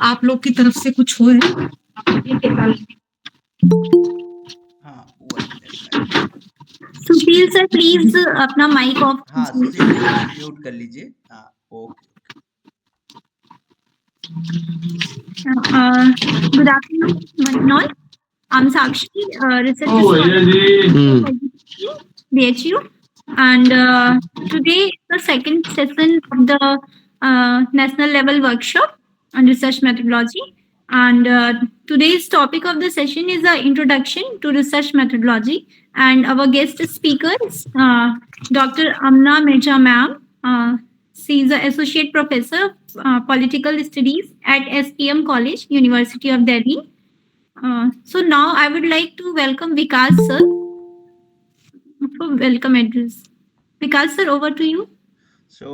आप लोग की तरफ से कुछ हो है? हाँ, 1 मिनट। सुशील सर प्लीज अपना माइक ऑफ हाँ, सुशील जी म्यूट कर लीजिए। हाँ, okay. Good afternoon, one and all. I'm Sakshi, research भैया scholar जी BHU, and today the second session of the national level workshop on research methodology. And today's topic of the session is the introduction to research methodology. And our guest speaker is Dr. Amna Mirza ma'am. She is an associate professor of political studies at SPM College, University of Delhi. So now I would like to welcome Vikas sir for welcome address. Vikas sir, over to you. So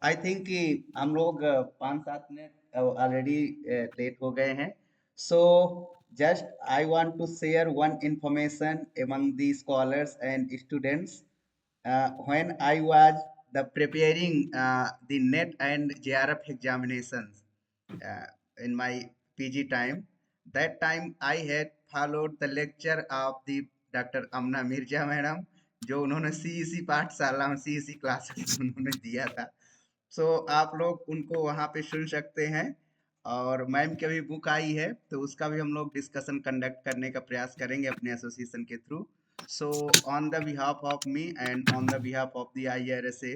I think कि हम लोग 5-7 minute already late हो गए हैं. So just I want to share one information among the scholars and students. When I was preparing the NET and JRF examinations in my PG time, that time I had followed the lecture of the Dr. Amna Mirza madam, जो उन्होंने CEC पाठशाला में CEC classes में उन्होंने दिया था. सो आप लोग उनको वहाँ पे सुन सकते हैं. और मैम की अभी बुक आई है तो उसका भी हम लोग डिस्कशन कंडक्ट करने का प्रयास करेंगे अपने एसोसिएशन के through. So on the behalf of me and on the behalf of the IRSA,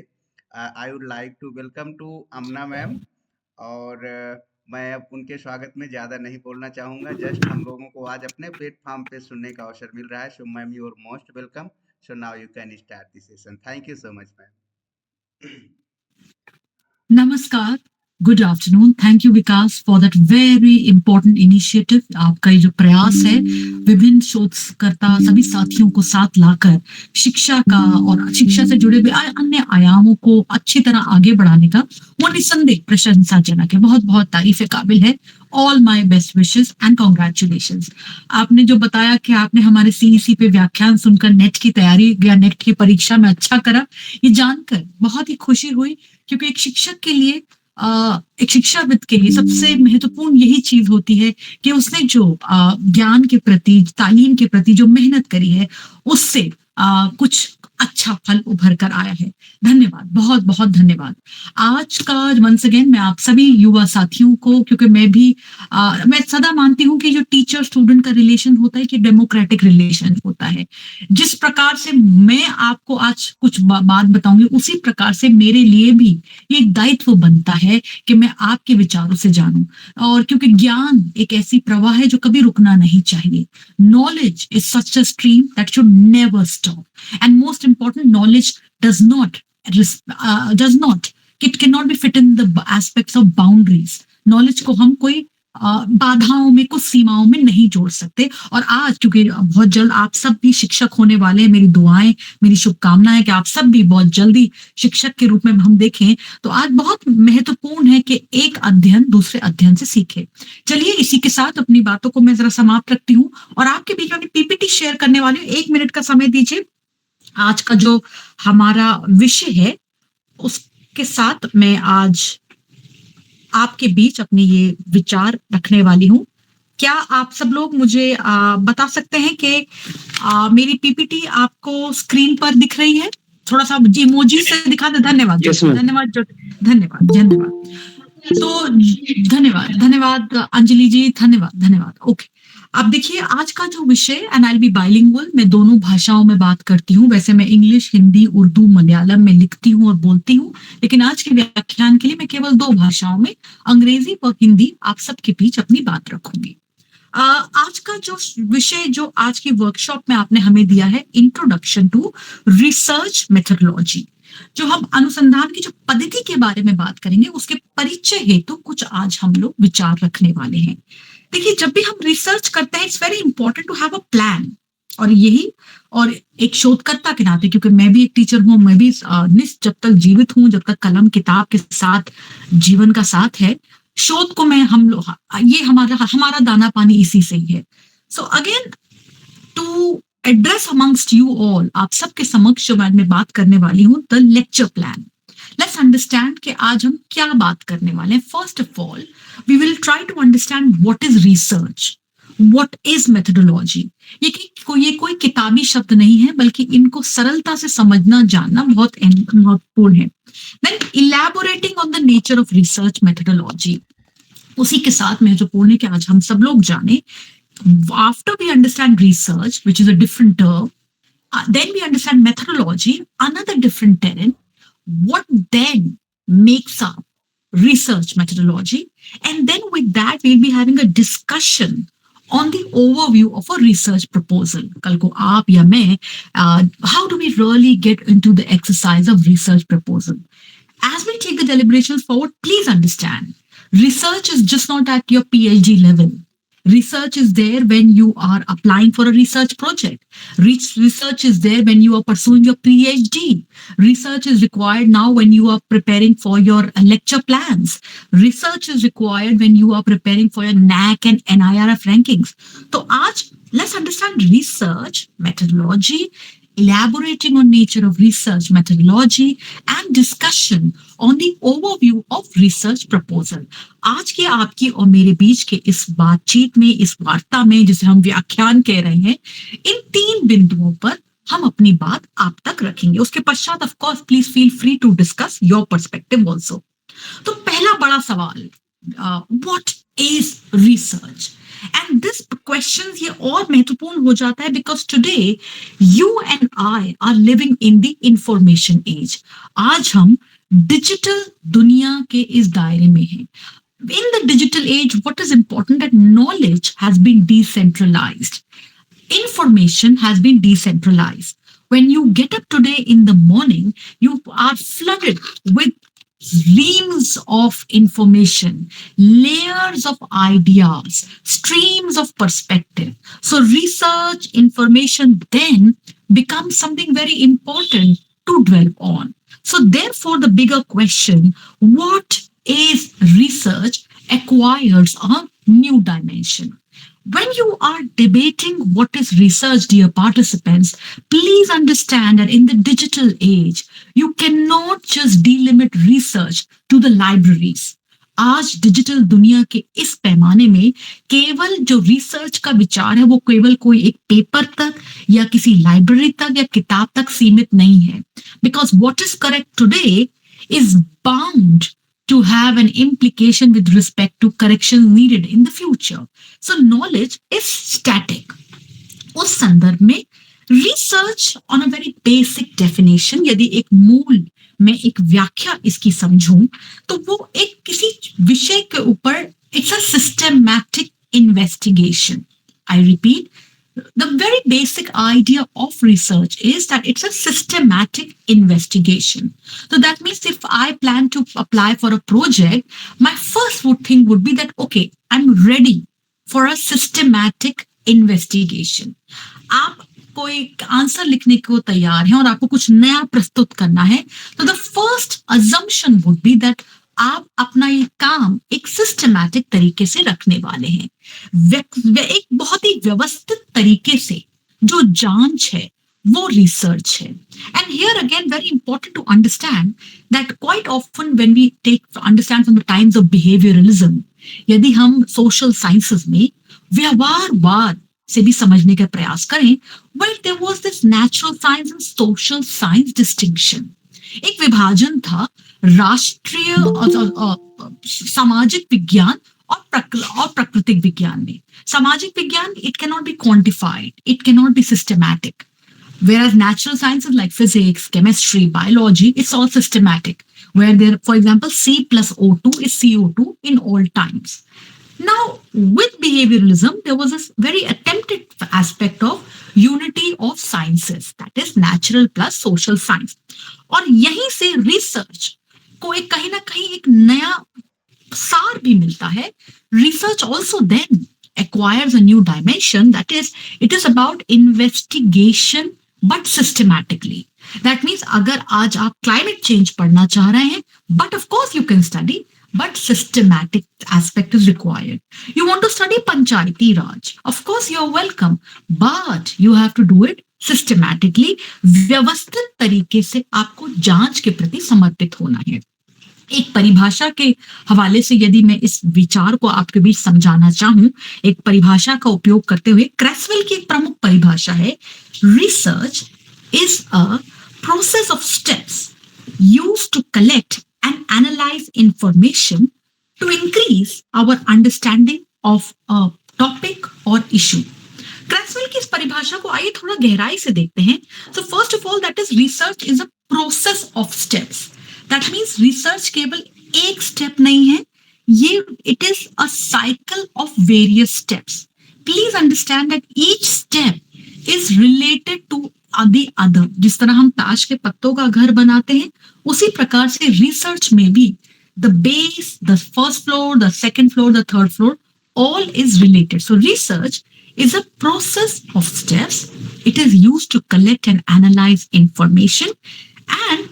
I would like to welcome to Amna ma'am. और मैं अब उनके स्वागत में ज़्यादा नहीं बोलना चाहूँगा. जस्ट हम लोगों को आज अपने प्लेटफॉर्म पे सुनने का अवसर मिल रहा है. So ma'am, you are most welcome. So now you can start the session. Thank you so much ma'am. नमस्कार, good afternoon. Thank you Vikas for that very important initiative. आपका ये जो प्रयास है विभिन्न शोधकर्ता सभी साथियों को साथ लाकर शिक्षा का और शिक्षा से जुड़े हुए अन्य आयामों को अच्छी तरह आगे बढ़ाने का, वो निस्संदेह प्रशंसाजनक है. बहुत बहुत तारीफ काबिल है. All my best wishes and congratulations. आपने जो बताया कि आपने हमारे CEC पे व्याख्यान सुनकर नेट की तैयारी या नेट की परीक्षा में अच्छा करा, ये जानकर बहुत ही खुशी हुई. क्योंकि एक शिक्षक के लिए एक शिक्षाविद के लिए सबसे महत्वपूर्ण यही चीज होती है कि उसने जो ज्ञान के प्रति, तालीम के प्रति जो मेहनत करी है, उससे कुछ अच्छा फल उभर कर आया है. धन्यवाद, बहुत बहुत धन्यवाद. आज का वंस अगेन मैं आप सभी युवा साथियों को, क्योंकि मैं सदा मानती हूँ कि जो टीचर स्टूडेंट का रिलेशन होता है कि डेमोक्रेटिक रिलेशन होता है. जिस प्रकार से मैं आपको आज कुछ बात बताऊंगी, उसी प्रकार से मेरे लिए भी ये दायित्व बनता है कि मैं आपके विचारों से जानूं. और क्योंकि ज्ञान एक ऐसी प्रवाह है जो कभी रुकना नहीं चाहिए. Knowledge is such a stream that should never stop. And most important, knowledge does not, it cannot be fit in the aspects of boundaries. knowledge को हम कोई बाधाओं में, कुछ सीमाओं में नहीं जोड़ सकते. और आज क्योंकि बहुत जल्द आप सब भी शिक्षक होने वाले हैं, मेरी दुआएं, मेरी शुभकामनाएं कि आप सब भी बहुत जल्दी शिक्षक के रूप में हम देखें. तो आज बहुत महत्वपूर्ण है कि एक अध्ययन दूसरे अध्ययन से सीखे. चलिए, इसी के साथ अपनी बातों को मैं जरा समाप्त रखती हूँ और आपके बीच में PPT शेयर करने वाली हूँ. 1 मिनट का समय दीजिए. आज का जो हमारा विषय है उसके साथ मैं आज आपके बीच अपने ये विचार रखने वाली हूँ. क्या आप सब लोग मुझे बता सकते हैं कि मेरी PPT आपको स्क्रीन पर दिख रही है? थोड़ा सा इमोजी से दिखा दे. धन्यवाद. धन्यवाद. तो धन्यवाद अंजलि जी, धन्यवाद. ओके, अब देखिए आज का जो विषय, and I will be bilingual, मैं दोनों भाषाओं में बात करती हूँ. वैसे मैं इंग्लिश, हिंदी, उर्दू, मलयालम में लिखती हूँ और बोलती हूँ, लेकिन आज के व्याख्यान के लिए मैं केवल 2 भाषाओं में, अंग्रेजी और हिंदी, आप सबके बीच अपनी बात रखूंगी. आज का जो विषय जो आज की वर्कशॉप में आपने हमें दिया है, इंट्रोडक्शन टू रिसर्च मेथोडोलॉजी. जो हम अनुसंधान की जो पद्धति के बारे में बात करेंगे, उसके परिचय हेतु कुछ आज हम लोग विचार रखने वाले हैं. देखिए, जब भी हम रिसर्च करते हैं, it's very important to have a plan. और एक शोधकर्ता के नाते, क्योंकि मैं भी एक टीचर हूँ, मैं भी जब तक जीवित हूँ, जब तक कलम किताब के साथ जीवन का साथ है, शोध को ये हमारा दाना पानी इसी से ही है. So again, to address amongst you all, आप सबके समक्ष जो मैं बात करने वाली हूँ, the lecture plan. Let's understand कि आज हम क्या बात करने वाले हैं. First of all we will try to understand what is research, what is methodology. ये कोई किताबी शब्द नहीं है, बल्कि इनको सरलता से समझना जानना बहुत महत्वपूर्ण है. Then elaborating on the nature of research methodology. उसी के साथ महत्वपूर्ण है कि आज हम सब लोग जाने, after we understand research, which is a different term, then we understand methodology, another different term. What then makes up research methodology? And then with that, we'll be having a discussion on the overview of a research proposal. कल को आप या मैं, how do we really get into the exercise of research proposal? As we take the deliberations forward, please understand, research is just not at your PhD level. Research is there when you are applying for a research project. Research is there when you are pursuing your PhD. Research is required now when you are preparing for your lecture plans. Research is required when you are preparing for your NAC and NIRF rankings. So, let's understand research methodology, elaborating on nature of research methodology, and discussion on the overview of research proposal. आज के आपकी और मेरे बीच के इस बातचीत में, इस वार्ता में, जिसे हम व्याख्यान कह रहे हैं, इन 3 बिंदुओं पर हम अपनी बात आप तक रखेंगे. उसके पश्चात of course please feel free to discuss your perspective also. तो पहला बड़ा सवाल, what is research? And this question ये और महत्वपूर्ण हो जाता है because today you and I are living in the information age. आज हम डिजिटल दुनिया के इस दायरे में हैं. In the digital age, what is important that knowledge has been decentralized. Information has been decentralized. When you get up today in the morning, you are flooded with reams of information, layers of ideas, streams of perspective. So research, information then becomes something very important to dwell on. So therefore, the bigger question, what is research, acquires a new dimension. When you are debating what is research, dear participants, please understand that in the digital age, you cannot just delimit research to the libraries. आज digital दुनिया के इस पैमाने में केवल जो research का विचार है वो केवल कोई एक पेपर तक या किसी लाइब्रेरी तक या किताब तक सीमित नहीं है. Because what is correct today is bound to have an implication with respect to corrections needed in the future. So knowledge is static. उस संदर्भ में research on a very basic definition, यदि एक मूल में एक व्याख्या इसकी समझूं तो वो एक किसी विषय के ऊपर it's a systematic investigation. I repeat, the very basic idea of research is that it's a systematic investigation. So that means if I plan to apply for a project, my first thing would be that, okay, I'm ready for a systematic investigation. आप कोई answer लिखने को तैयार हैं और आपको कुछ नया प्रस्तुत करना है, तो the first assumption would be that आप अपना ये काम एक सिस्टमैटिक तरीके से रखने वाले हैं. एक बहुत ही व्यवस्थित तरीके से जो जांच है वो रिसर्च है. And here again very important to understand that quite often when we take understand from the times of behaviouralism, यदि हम सोशल साइंसेस में व्यवहारवाद से भी समझने का प्रयास करें, well there was this natural science and social science distinction. एक विभाजन था राष्ट्रीय सामाजिक विज्ञान और प्राकृतिक विज्ञान में. सामाजिक विज्ञान, it cannot be quantified, it cannot be systematic, whereas natural sciences like physics, chemistry, biology, it's all systematic, where there, for example, C plus O2 is CO2 in all times. Now with behavioralism there was this very attempted aspect of unity of sciences, that is natural plus social science. और यहीं से research को एक कहीं ना कहीं एक नया सार भी मिलता है. Research also then acquires a new dimension, that is, it is about investigation but systematically. That means अगर आज आप climate change पढ़ना चाह रहे हैं, but of course you can study but systematic aspect is required. You want to study Panchayati Raj? Of course, you're welcome, but you have to do it systematically. व्यवस्थित तरीके से आपको जांच के प्रति समर्पित होना है. एक परिभाषा के हवाले से यदि मैं इस विचार को आपके बीच समझाना चाहूं, एक परिभाषा का उपयोग करते हुए, क्रेसवेल की एक प्रमुख परिभाषा है, research is a process of steps used to collect and analyze information to increase our understanding of a topic or issue. क्रेसवेल की इस परिभाषा को आइए थोड़ा गहराई से देखते हैं. So first of all, that is research is a process of steps. That means research केवल एक स्टेप नहीं है, ये it is a cycle of various steps. Please understand that each step is related to the other. जिस तरह हम ताश के पत्तों का घर बनाते हैं, उसी प्रकार से रिसर्च में भी the base, the first floor, the second floor, the third floor, all is related. So research is a process of steps. It is used to collect and analyze information, and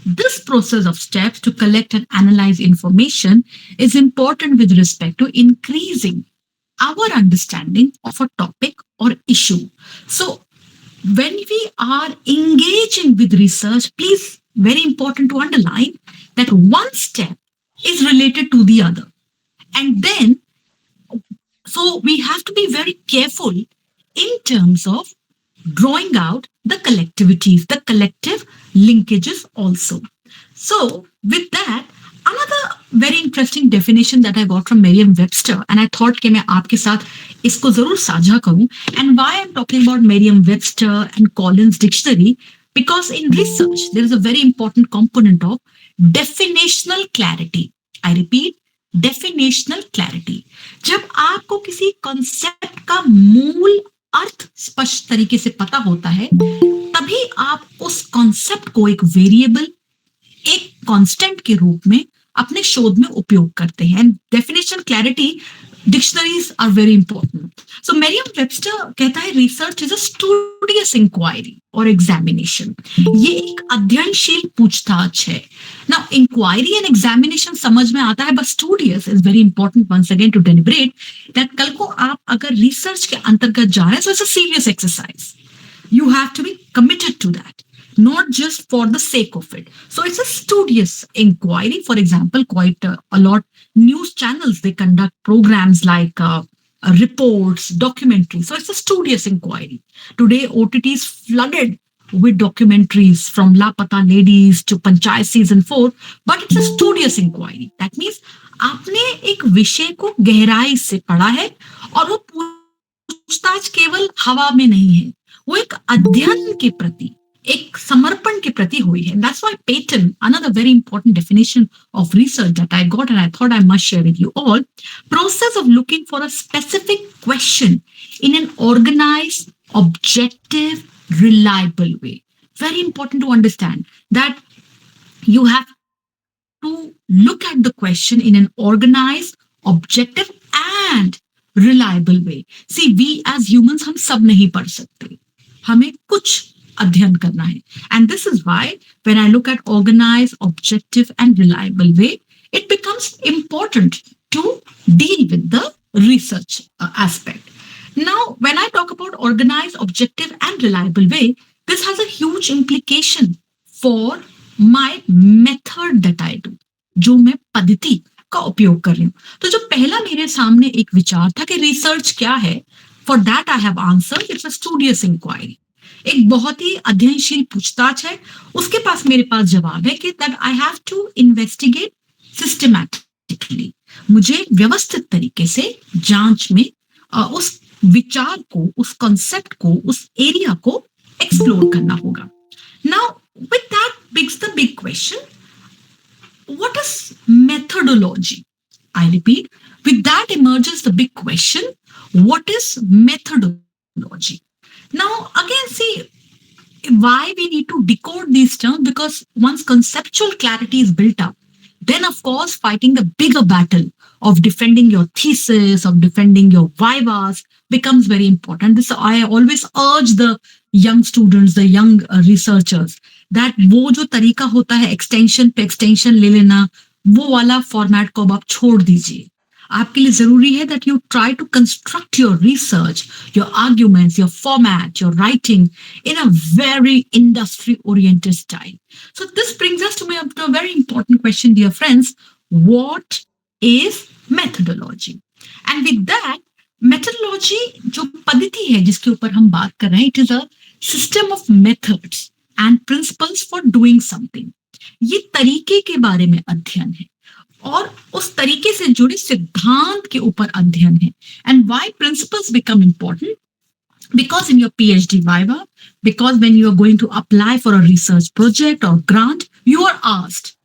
this process of steps to collect and analyze information is important with respect to increasing our understanding of a topic or issue. So when we are engaging with research, please, very important to underline that one step is related to the other. And then, so we have to be very careful in terms of drawing out the collectivities, the collective linkages also. So with that, another very interesting definition that I got from Merriam-Webster, and I thought कि मैं आपके साथ इसको जरूर साझा करूं. And why I'm talking about Merriam-Webster and Collins Dictionary, because in research there is a very important component of definitional clarity. I repeat, definitional clarity. जब आपको किसी concept का मूल अर्थ स्पष्ट तरीके से पता होता है, तभी आप उस concept को एक variable, एक constant के रूप में अपने शोध में उपयोग करते हैं. And definitional clarity, dictionaries are very important. So Merriam-Webster कहता है research is a studious inquiry or examination. ये एक अध्ययनशील पूछताछ है. Now inquiry and examination समझ में आता है, but studious is very important once again to deliberate that कल को आप अगर research के अंतर्गत जा रहे हैं, so it's a serious exercise. You have to be committed to that, not just for the sake of it. So it's a studious inquiry. For example, quite a lot news channels, they conduct programs like reports, documentaries. So it's a studious inquiry. Today, OTT is flooded with documentaries from Lapata Ladies to Panchayat Season 4, but it's a studious inquiry. That means आपने एक विषय को गहराई से पढ़ा है और वो पूछताछ केवल हवा में नहीं है, वो एक अध्ययन के प्रति, एक समर्पण के प्रति हुई है. That's why Peyton, another very important definition of research that I got and I thought I must share with you all, process of looking for a specific question in an organized, objective, reliable way. Very important to understand that you have to look at the question in an organized, objective and reliable way. See, we as humans, हम सब नहीं पढ़ सकते, हमें कुछ अध्ययन करना है. And this is why when I look at organized, objective and reliable way, it becomes important to deal with the research aspect. Now, when I talk about organized, objective and reliable way, this has a huge implication for my method that I do, जो मैं पद्धति का उपयोग कर रही हूँ. तो जो पहला मेरे सामने एक विचार था कि रिसर्च क्या है, for that I have answered, it's a studious inquiry. एक बहुत ही अध्ययनशील पूछताछ है. उसके पास मेरे पास जवाब है कि that I have to investigate systematically. मुझे व्यवस्थित तरीके से जांच में उस विचार को, उस कॉन्सेप्ट को, उस एरिया को एक्सप्लोर करना होगा. Now, with that begs the big question, what is methodology? I repeat, with that emerges the big question, what is methodology? Now, again, see why we need to decode these terms, because once conceptual clarity is built up, then of course, fighting the bigger battle of defending your thesis, of defending your vivas becomes very important. This I always urge the young students, the young researchers, that वो जो तरीका होता है extension पे extension ले लेना, वो वाला फॉर्मेट को अब आप छोड़ दीजिए। आपके लिए जरूरी है that you try to construct your research, your arguments, your format, your writing in a very industry oriented style. So this brings us to a very important question, dear friends. What is methodology? And with that, methodology जो पद्धति है जिसके ऊपर हम बात कर रहे हैं, it is a system of methods and principles for doing something. ये तरीके के बारे में अध्ययन है और उस तरीके से जुड़े सिद्धांत के ऊपर अध्ययन है. And why principles become important? Because in your PhD viva, because when you are going to apply for a research project or grant, you are asked,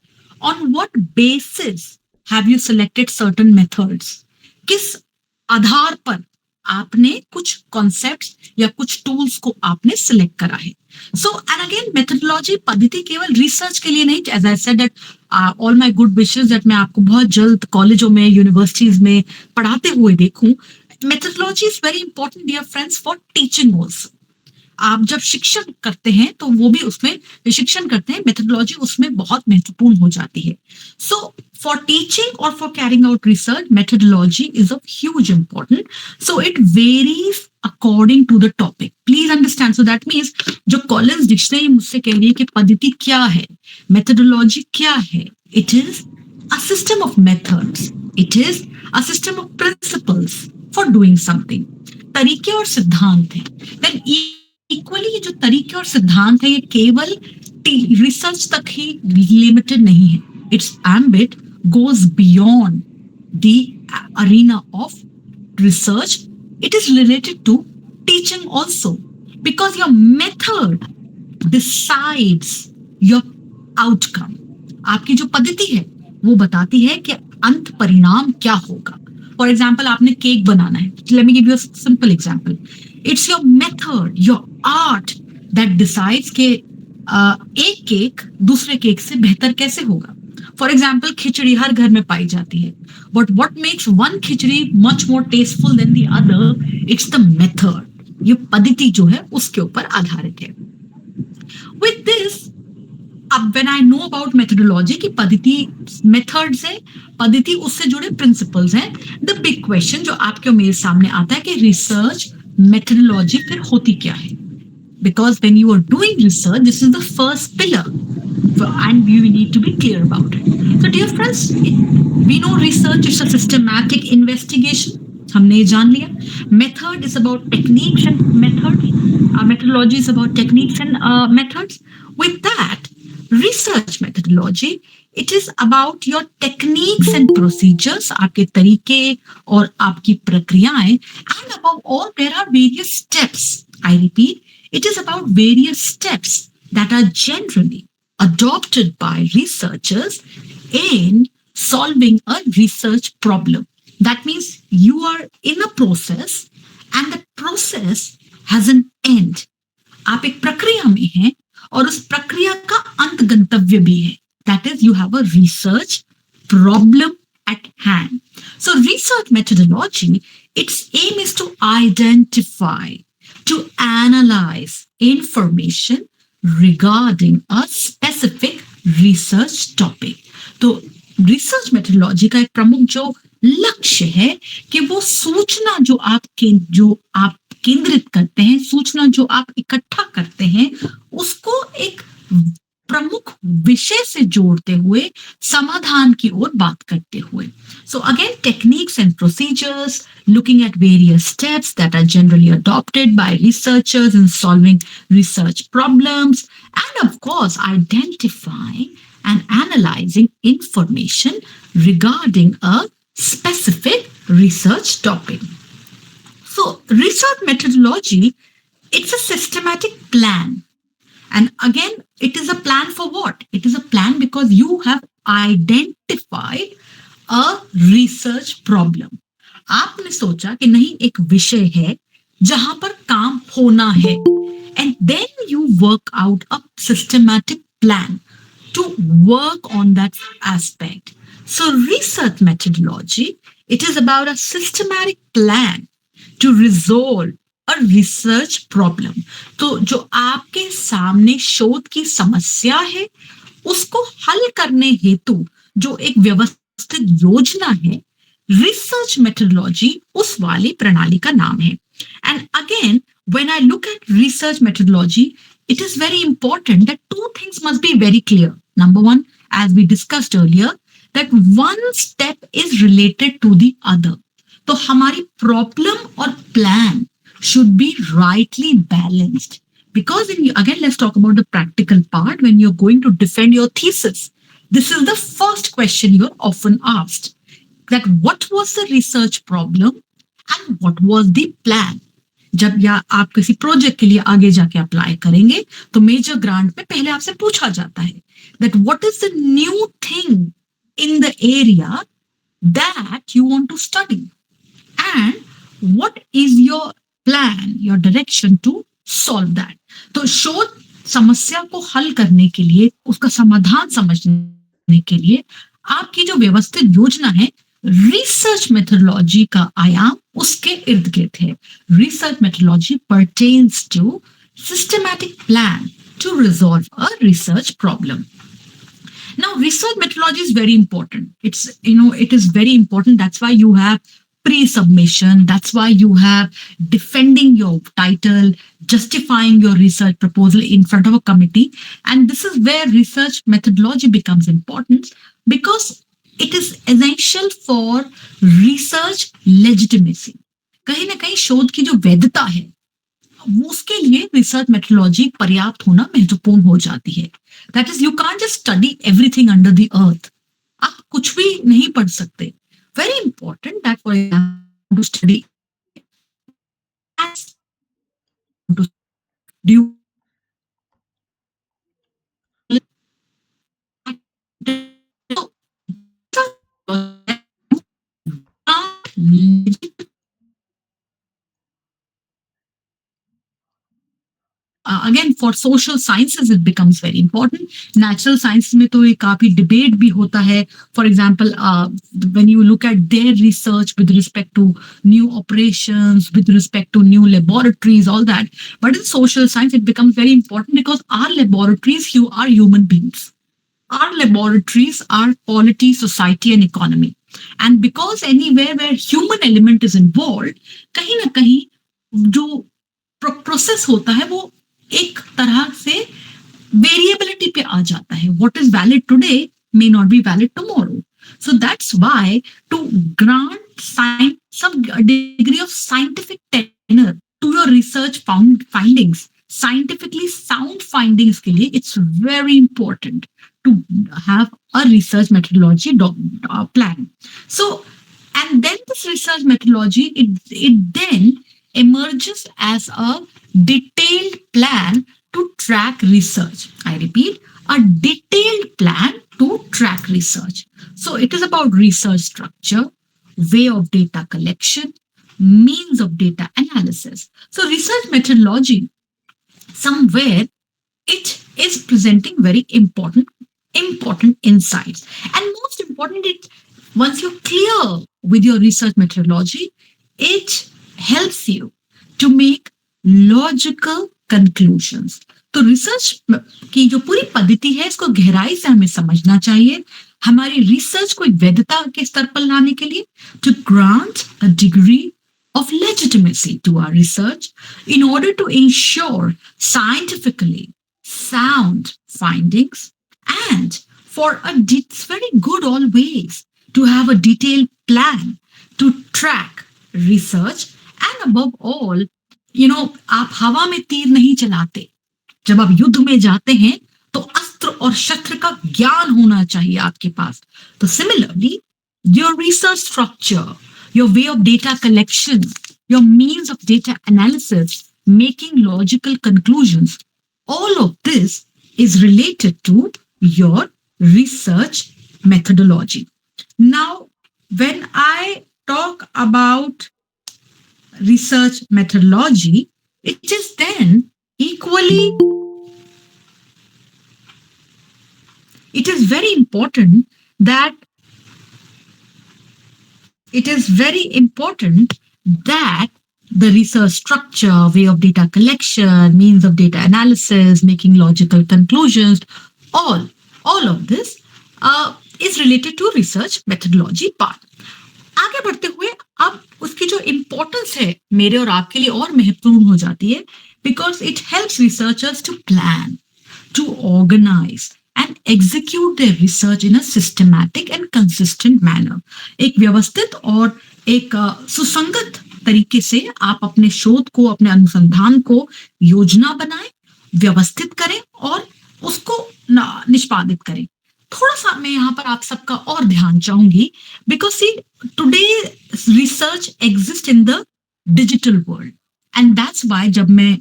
on what basis have you selected certain methods? किस आधार पर आपने कुछ concepts या कुछ tools को आपने select करा है. सो एंड अगेन मेथोडोलॉजी पद्धति केवल रिसर्च के लिए नहीं, as I said that all my good wishes दैट मैं आपको बहुत जल्द कॉलेजों में, यूनिवर्सिटीज में पढ़ाते हुए देखूं. Methodology is very important dear friends for teaching also. आप जब शिक्षण करते हैं तो वो भी उसमें शिक्षण करते हैं, मेथोडोलॉजी उसमें बहुत महत्वपूर्ण हो जाती है. सो फॉर टीचिंग और for carrying out research methodology is of huge important. So it varies according to the topic. Please understand. So that means जो कॉलेज डिक्शनरी मुझसे कह रही है कि पद्धति क्या है, मेथोडोलॉजी क्या है, it is a system of methods, it is a system of principles for doing something. तरीके और सिद्धांत है. देन इक्वली ये जो तरीके और सिद्धांत है ये केवल रिसर्च तक ही लिमिटेड नहीं है. Its ambit goes beyond the arena of research. It is related to teaching also because your method decides your outcome. आपकी जो पद्धति है वो बताती है कि अंत परिणाम क्या होगा. फॉर एग्जाम्पल आपने केक बनाना है. Let me give you a simple example. It's your method, your art that decides के एक केक दूसरे केक से बेहतर कैसे होगा. फॉर एग्जाम्पल खिचड़ी हर घर में पाई जाती है, but what makes one khichdi much more tasteful than the other, it's the method. ये पद्धति जो है उसके ऊपर आधारित है. विद दिस, अब when I know about methodology की पद्धति मेथड्स है, पद्धति उससे जुड़े प्रिंसिपल्स हैं, द बिग क्वेश्चन जो आपके मेरे सामने आता है कि रिसर्च मेथोडोलॉजी फिर होती क्या है. Because when you are doing research, this is the first pillar and you need to be clear about it. So dear friends, we know research is a systematic investigation. हमने जान लिया. Method is about techniques and methods. Methodology is about techniques and methods. With that, research methodology, it is about your techniques and procedures, आपके तरीके और आपकी प्रक्रियाएं. And above all, there are various steps. I repeat, it is about various steps that are generally adopted by researchers in solving a research problem. That means you are in a process and the process has an end. आप एक प्रक्रिया में हैं और उस प्रक्रिया का अंत गंतव्य भी है. That is, you have a research problem at hand. So research methodology, its aim is to identify, to analyze information regarding a specific research topic. तो रिसर्च मेथोडोलॉजी का एक प्रमुख जो लक्ष्य है कि वो सूचना जो आप केंद्रित करते हैं, सूचना जो आप इकट्ठा करते हैं, उसको एक प्रमुख विषय से जोड़ते हुए समाधान की ओर बात करते हुए. So again, techniques and procedures, looking at various steps that are generally adopted by researchers in solving research problems, and of course, identifying and analyzing information regarding a specific research topic. So research methodology, it's a systematic plan. And again, it is a plan for what? It is a plan because you have identified a research problem. आपने सोचा कि नहीं, एक विषय है जहां पर काम होना है. And then you work out a systematic plan to work on that aspect. So research methodology, it is about a systematic plan to resolve a research problem. तो जो आपके सामने शोध की समस्या है उसको हल करने हेतु जो एक व्यवस्थित योजना है, रिसर्च मेथोडोलॉजी उस वाली प्रणाली का नाम है. And again, when I look at research methodology, it is very important that two things must be very clear. Number one, as we discussed earlier, that one step is related to the other. तो हमारी problem और plan should be rightly balanced. Because again, let's talk about the practical part. When you're going to defend your thesis, this is the first question you're often asked. That what was the research problem and what was the plan? जब या आप किसी project के लिए आगे जाके apply करेंगे तो मेजर ग्रांट में पहले आपसे पूछा जाता है that what is the new thing in the area that you want to study and what is your plan, your direction to solve that. तो शोध समस्या को हल करने के लिए, उसका समाधान समझने के लिए आपकी जो व्यवस्थित योजना है, रिसर्च मेथोडोलॉजी का आयाम उसके इर्द गिर्द है. Research methodology pertains to systematic plan to resolve a research problem. Now, research methodology is very important. It is very important. That's why you have pre-submission. That's why you have defending your title, justifying your research proposal in front of a committee. And this is where research methodology becomes important because it is essential for research legitimacy. कहीं ना कहीं शोध की जो वैधता है, उसके लिए रिसर्च मेथोडोलॉजी पर्याप्त होना महत्वपूर्ण हो जाती है. That is, you can't just study everything under the earth. आप कुछ भी नहीं पढ़ सकते. Very important that for example to study do again for social sciences it becomes very important. Natural science में तो ये काफी डिबेट भी होता है. For example, when you look at their research with respect to new operations, with respect to new laboratories, all that. But in social science it becomes very important because our laboratories are human beings. Our laboratories are polity, society, and economy. And because anywhere where human element is involved, कहीं ना कहीं जो process होता है वो एक तरह से वेरिएबिलिटी पे आ जाता है. What is valid today may not be valid tomorrow. So that's why to grant some degree of scientific tenor to your research findings, scientifically sound findings के लिए, it's very important to have a research methodology plan. So, and then this research methodology, it then emerges as a detailed plan to track research. I repeat, a detailed plan to track research. So it is about research structure, way of data collection, means of data analysis. So research methodology, somewhere it is presenting very important insights. And most important, once you're clear with your research methodology, it helps you to make logical conclusions. तो research की जो पूरी पद्धति है, इसको गहराई से हमें समझना चाहिए हमारी रिसर्च को एक वैधता के स्तर पर लाने के लिए, to grant a degree of legitimacy to our research in order to ensure scientifically sound findings, and for it's very good always to have a detailed plan to track research. And above all, आप हवा में तीर नहीं चलाते. जब आप युद्ध में जाते हैं तो अस्त्र और शस्त्र का ज्ञान होना चाहिए आपके पास. तो similarly, your research structure, your way of data collection, your means of data analysis, making logical conclusions, all of this is related to your research methodology. Now, when I talk about research methodology, it is then equally, it is very important that the research structure, way of data collection, means of data analysis, making logical conclusions, all of this is related to research methodology part. आगे बढ़ते हुए अब उसकी जो importance है मेरे और आपके लिए और महत्वपूर्ण हो जाती है, because it helps researchers to plan, to organise and execute their research in a systematic and consistent manner. एक व्यवस्थित और एक सुसंगत तरीके से आप अपने शोध को, अपने अनुसंधान को योजना बनाएं, व्यवस्थित करें और उसको निष्पादित करें. थोड़ा सा मैं यहाँ पर आप सबका और ध्यान चाहूंगी, because see today research exist in the digital world and that's why जब मैं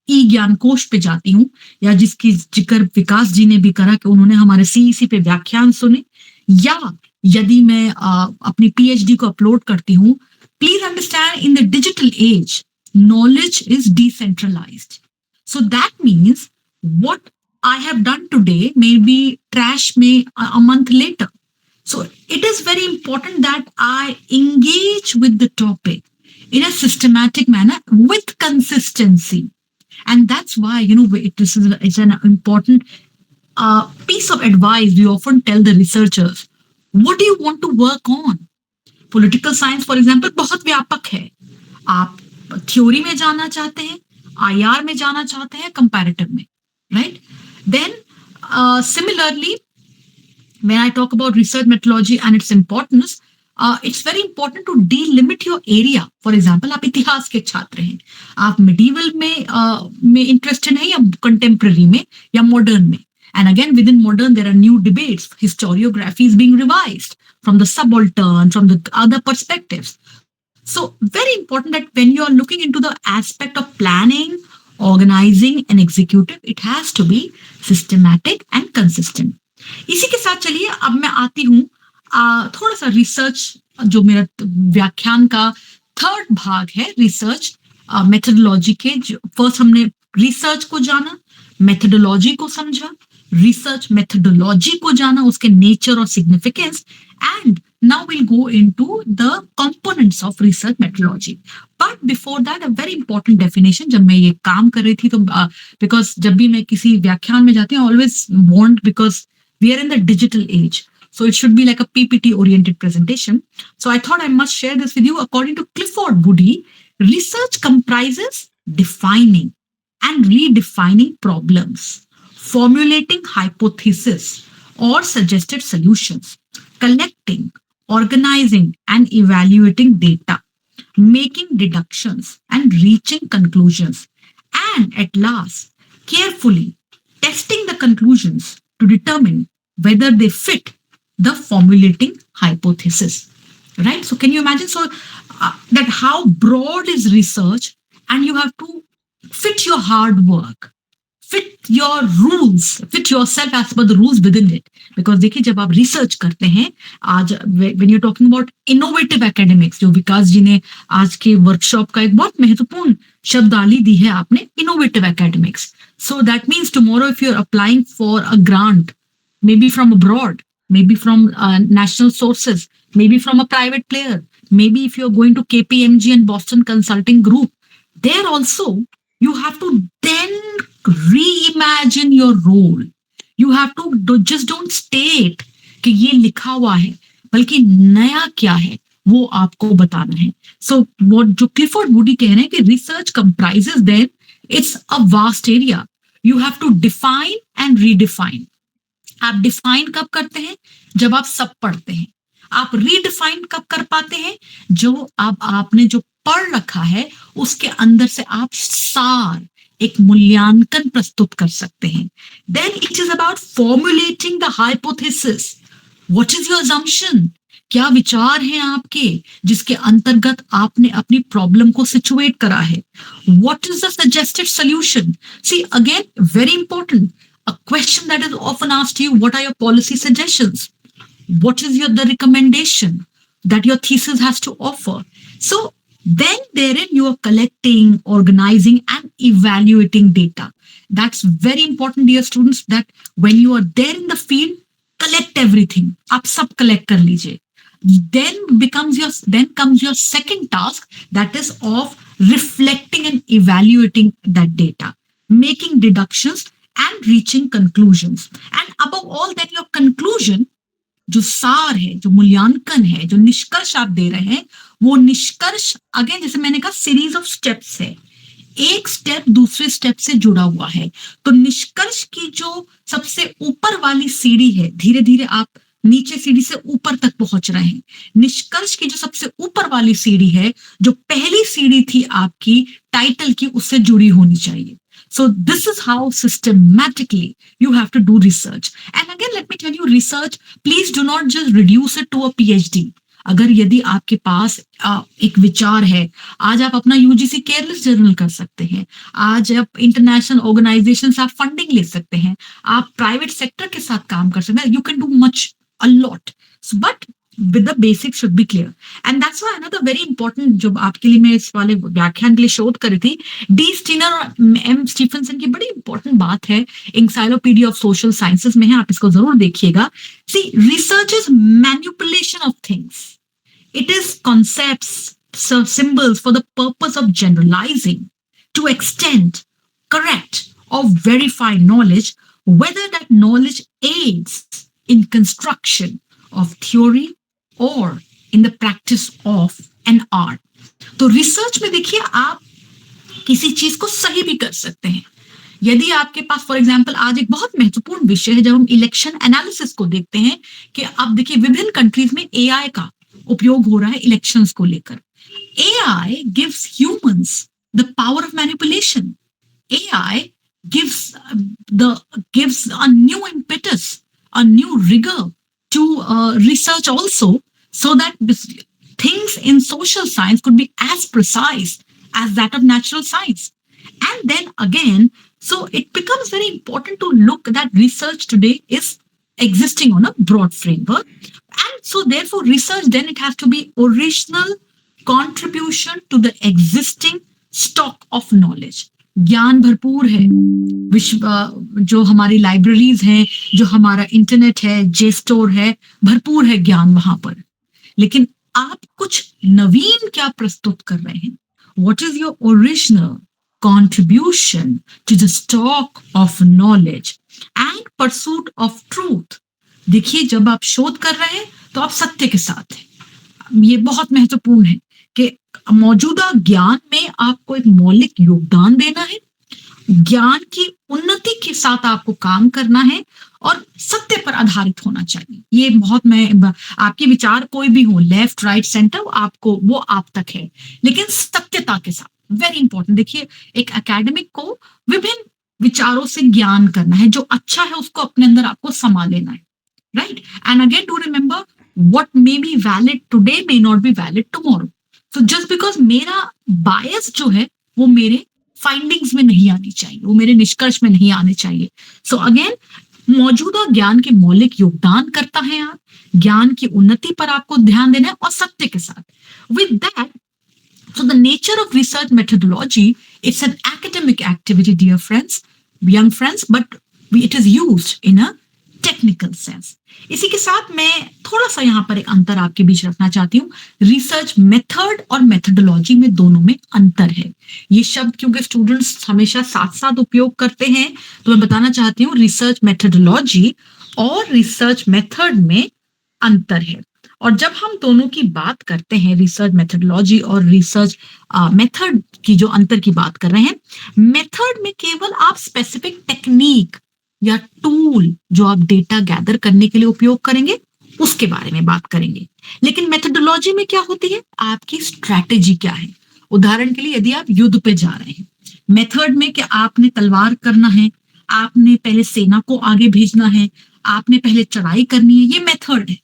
ई ज्ञान कोश पे जाती हूँ, या जिसकी जिक्र विकास जी ने भी करा कि उन्होंने हमारे सीईसी पे व्याख्यान सुने, या यदि मैं अपनी पीएचडी को अपलोड करती हूँ, please understand in the digital age knowledge is decentralized. So that means what I have done today may be trash may a month later. So it is very important that I engage with the topic in a systematic manner with consistency. And that's why, it's an important piece of advice we often tell the researchers. What do you want to work on? Political science, for example, बहुत व्यापक है. आप theory में जाना चाहते हैं, IR में जाना चाहते हैं, कंपैरेटिव में, right? Then similarly when I talk about research methodology and its importance, it's very important to delimit your area. For example, आप इतिहास के छात्र हैं, आप medieval में interested हैं या contemporary में या modern में. And again, within modern, there are new debates. Historiography is being revised from the subaltern, from the other perspectives. So very important that when you are looking into the aspect of planning, organizing and executive, it has to be systematic and consistent. इसी के साथ चलिए अब मैं आती हूँ थोड़ा सा रिसर्च, जो मेरा व्याख्यान का थर्ड भाग है, रिसर्च मेथोडोलॉजी के. फर्स्ट हमने रिसर्च को जाना, मेथोडोलॉजी को समझा, रिसर्च मेथोडोलॉजी को जाना, उसके नेचर और significance, and now we'll go into the components of research methodology. But before that, a very important definition. जब मैं ये काम कर रही थी तो because जब भी मैं किसी व्याख्यान में जाती हूँ, I always want, because we are in the digital age, so it should be like a PPT oriented presentation. So I thought I must share this with you. According to Clifford Woody, research comprises defining and redefining problems, formulating hypotheses or suggested solutions, collecting, organizing and evaluating data, making deductions and reaching conclusions, and at last, carefully testing the conclusions to determine whether they fit the formulating hypothesis. Right? So can you imagine that how broad is research, and you have to fit your hard work, fit your rules, fit yourself as per the rules within it. Because देखिए जब आप research करते हैं, आज when you're talking about innovative academics, जो विकास जी ने आज के वर्कशॉप का एक बहुत महत्वपूर्ण शब्दावली दी है आपने, innovative academics. So that means tomorrow if you're applying for a grant, maybe from abroad, maybe from national sources, maybe from a private player, maybe if you're going to KPMG and Boston Consulting Group, there also you have to then reimagine your role. You have to just don't state कि ये लिखा हुआ है, बल्कि नया क्या है वो आपको बताना है. So what जो Clifford Woody कह रहे हैं कि research comprises then, it's a vast area. You have to define and redefine. आप define कब करते हैं? जब आप सब पढ़ते हैं. आप redefine कब कर पाते हैं? जो आपने जो पढ़ रखा है उसके अंदर से आप सार एक मूल्यांकन प्रस्तुत कर सकते हैं. Then it is about formulating the hypothesis. What is your assumption? क्या विचार हैं आपके जिसके अंतर्गत आपने अपनी प्रॉब्लम को सिचुएट करा है? What is the suggested solution? See, again, very important. A question that is often asked to you, what are your policy suggestions? What is the recommendation that your thesis has to offer? So then therein you are collecting, organizing and evaluating data. That's very important, dear students, that when you are there in the field, collect everything. आप सब collect कर लीजिए. Then comes your second task, that is of reflecting and evaluating that data, making deductions and reaching conclusions. And above all, then your conclusion जो सार है, जो मूल्यांकन है, जो निष्कर्ष आप दे रहे हैं, वो निष्कर्ष अगेन जैसे मैंने कहा सीरीज ऑफ स्टेप्स है, एक स्टेप दूसरे स्टेप से जुड़ा हुआ है। तो निष्कर्ष की जो सबसे ऊपर वाली सीढ़ी है, धीरे धीरे आप नीचे सीढ़ी से ऊपर तक पहुंच रहे हैं। निष्कर्ष की जो सबसे ऊपर वाली सीढ़ी है, जो पहली सीढ़ी थी आपकी टाइटल की, उससे जुड़ी होनी चाहिए। So this is how systematically you have to do research. And again, let me tell you, research, please do not just reduce it to a PhD. अगर यदि आपके पास एक विचार है, आज आप अपना यूजीसी केयरलेस जर्नल कर सकते हैं, आज आप इंटरनेशनल ऑर्गेनाइजेशन से आप फंडिंग ले सकते हैं, आप प्राइवेट सेक्टर के साथ काम कर सकते हैं, you can do much a lot, but with the basics should be clear. And that's why another very important जो आपके लिए मैं इस वाले व्याख्यान के लिए शोध करी थी, डी स्टीनर और एम स्टीफनसन की बड़ी इंपॉर्टेंट बात है, encyclopedia ऑफ सोशल साइंसेस में है, आप इसको जरूर देखिएगा। See, research is manipulation of things. It is concepts, symbols for the purpose of generalizing to extend, correct, or verify knowledge, whether that knowledge aids in construction of theory or in the practice of an art. तो research में देखिए आप किसी चीज को सही भी कर सकते हैं। यदि आपके पास फॉर एग्जांपल आज एक बहुत महत्वपूर्ण विषय है, जब हम इलेक्शन एनालिसिस को देखते हैं कि आप देखिए विभिन्न कंट्रीज में एआई का उपयोग हो रहा है इलेक्शंस को लेकर। AI gives humans the power of manipulation. AI gives a new impetus, a new rigor to research also, so that things in social science could be as precise as that of natural science. And then again, so it becomes very important to look that research today is existing on a broad framework. And so therefore research then it has to be original contribution to the existing stock of knowledge. ज्ञान भरपूर है, विश्व जो हमारी libraries हैं, जो हमारा internet है, जे स्टोर है, भरपूर है ज्ञान वहां पर, लेकिन आप कुछ नवीन क्या प्रस्तुत कर रहे हैं? What is your original contribution to the stock of knowledge and pursuit of truth. देखिए जब आप शोध कर रहे हैं तो आप सत्य के साथ हैं। ये बहुत महत्वपूर्ण है कि मौजूदा ज्ञान में आपको एक मौलिक योगदान देना है, ज्ञान की उन्नति के साथ आपको काम करना है और सत्य पर आधारित होना चाहिए। ये बहुत आपके विचार कोई भी हो, लेफ्ट राइट सेंटर, आपको वो आप तक है, लेकिन सत्यता के साथ, वेरी इंपॉर्टेंट। देखिए एक एकेडमिक को विभिन्न विचारों से ज्ञान करना है, जो अच्छा है उसको अपने अंदर आपको समा लेना है, right. And again do remember, what may be valid today may not be valid tomorrow. So just because मेरा बायस जो है वो मेरे फाइंडिंग्स में नहीं आनी चाहिए, वो मेरे निष्कर्ष में नहीं आने चाहिए। सो अगेन मौजूदा ज्ञान के मौलिक योगदान करता है आप, ज्ञान की उन्नति पर आपको ध्यान देना है और सत्य के साथ। With that, so the nature of research methodology, it's an academic activity, dear friends, young friends, but it is used in a technical sense. इसी के साथ मैं थोड़ा सा यहाँ पर एक अंतर आपके बीच रखना चाहती हूँ। रिसर्च मेथड और मेथडोलॉजी में दोनों में अंतर है। ये शब्द क्योंकि स्टूडेंट्स हमेशा साथ साथ उपयोग करते हैं, तो मैं बताना चाहती हूँ रिसर्च मेथडोलॉजी और रिसर्च मेथड में अंतर है। और जब हम दोनों की बात करते हैं, रिसर्च मेथडोलॉजी और रिसर्च मेथड की जो अंतर की बात कर रहे हैं, मेथड में केवल आप स्पेसिफिक टेक्निक या टूल जो आप डेटा गैदर करने के लिए उपयोग करेंगे उसके बारे में बात करेंगे, लेकिन मेथडोलॉजी में क्या होती है, आपकी स्ट्रैटेजी क्या है। उदाहरण के लिए यदि आप युद्ध पे जा रहे हैं, मेथड में कि आपने तलवार करना है, आपने पहले सेना को आगे भेजना है, आपने पहले चढ़ाई करनी है, ये मेथड है।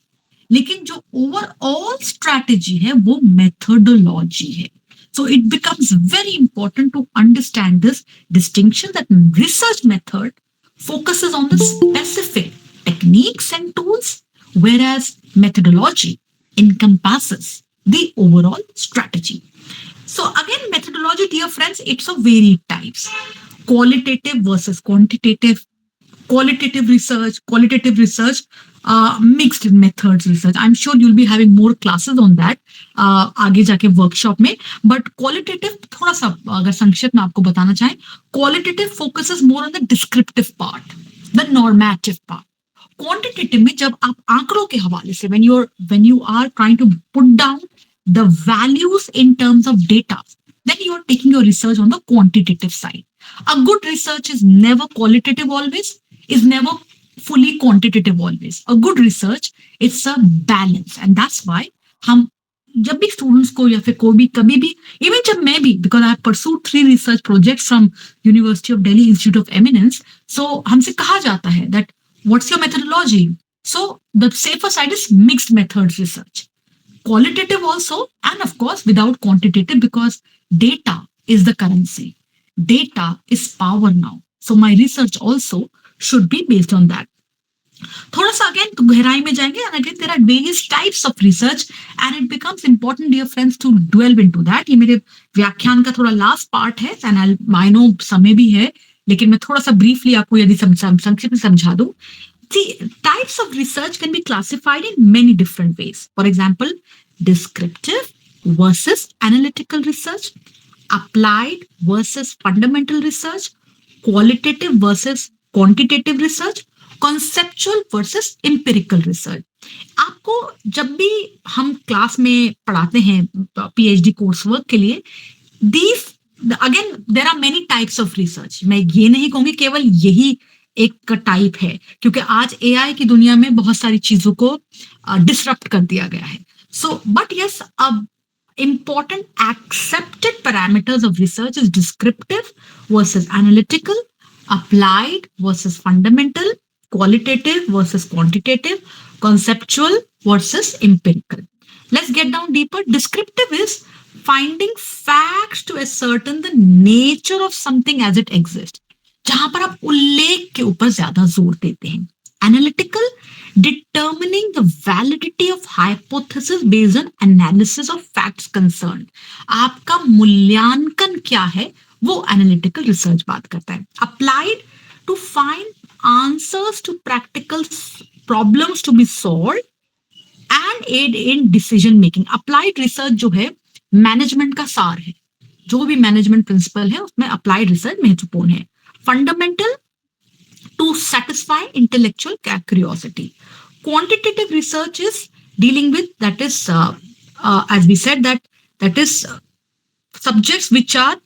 लेकिन जो ओवरऑल स्ट्रैटेजी है वो मेथडोलॉजी है। So it becomes very important to understand this distinction that research method focuses on the specific techniques and tools, whereas methodology encompasses the overall strategy. So again, methodology, dear friends, it's of varied types: qualitative versus quantitative, qualitative research, mixed methods research. I'm sure you'll be having more classes on that आगे जाके workshop में। But qualitative थोड़ा सा अगर संक्षिप्त में आपको बताना चाहें, qualitative focuses more on the descriptive part, the normative part. Quantitative में जब आप आंकड़ों के हवाले से when you are trying to put down the values in terms of data, then you are taking your research on the quantitative side. A good research is never qualitative always, is never fully quantitative always. A good research, it's a balance, and that's why हम जब भी students को या फिर कोई भी कभी भी, इवन जब मैं भी, because I pursued 3 research projects from university of Delhi institute of eminence, so हमसे कहा जाता है that what's your methodology, so the safer side is mixed methods research, qualitative also, and of course without quantitative, because data is the currency, data is power now, so my research also should be based on that. थोड़ा सा again तो गहराई में जाएंगे, and again there are various types of research and it becomes important, dear friends, to delve into that. ये मेरे व्याख्यान का थोड़ा लास्ट पार्ट है, and I know समय भी है, लेकिन मैं थोड़ा सा ब्रीफली आपको यदि संक्षिप्त में समझा दूं. The types of research can be classified in many different ways. For example, descriptive versus analytical research, applied versus fundamental research, qualitative versus quantitative research, conceptual versus empirical research. आपको जब भी हम क्लास में पढ़ाते हैं पीएचडी कोर्स वर्क के लिए, these again there are many types of research. मैं ये नहीं कहूंगी केवल यही एक टाइप है, क्योंकि आज एआई की दुनिया में बहुत सारी चीजों को डिसरप्ट कर दिया गया है. सो बट यस, अब important accepted parameters of research is descriptive versus analytical, applied versus fundamental, qualitative versus quantitative, conceptual versus empirical. Let's get down deeper. Descriptive is finding facts to ascertain the nature of something as it exists, जहां पर आप उल्लेख के ऊपर ज्यादा जोर देते हैं. Analytical, determining the validity of hypothesis based on analysis of facts concerned. आपका मूल्यांकन क्या है वो एनालिटिकल रिसर्च बात करता है. Applied, to find answers to practical problems to be solved and aid in decision making. Applied research जो है मैनेजमेंट का सार है, जो भी मैनेजमेंट प्रिंसिपल है उसमें अप्लाइड रिसर्च महत्वपूर्ण है. Fundamental, to satisfy intellectual curiosity. Quantitative research is dealing with, that is as we said, that is subjects which are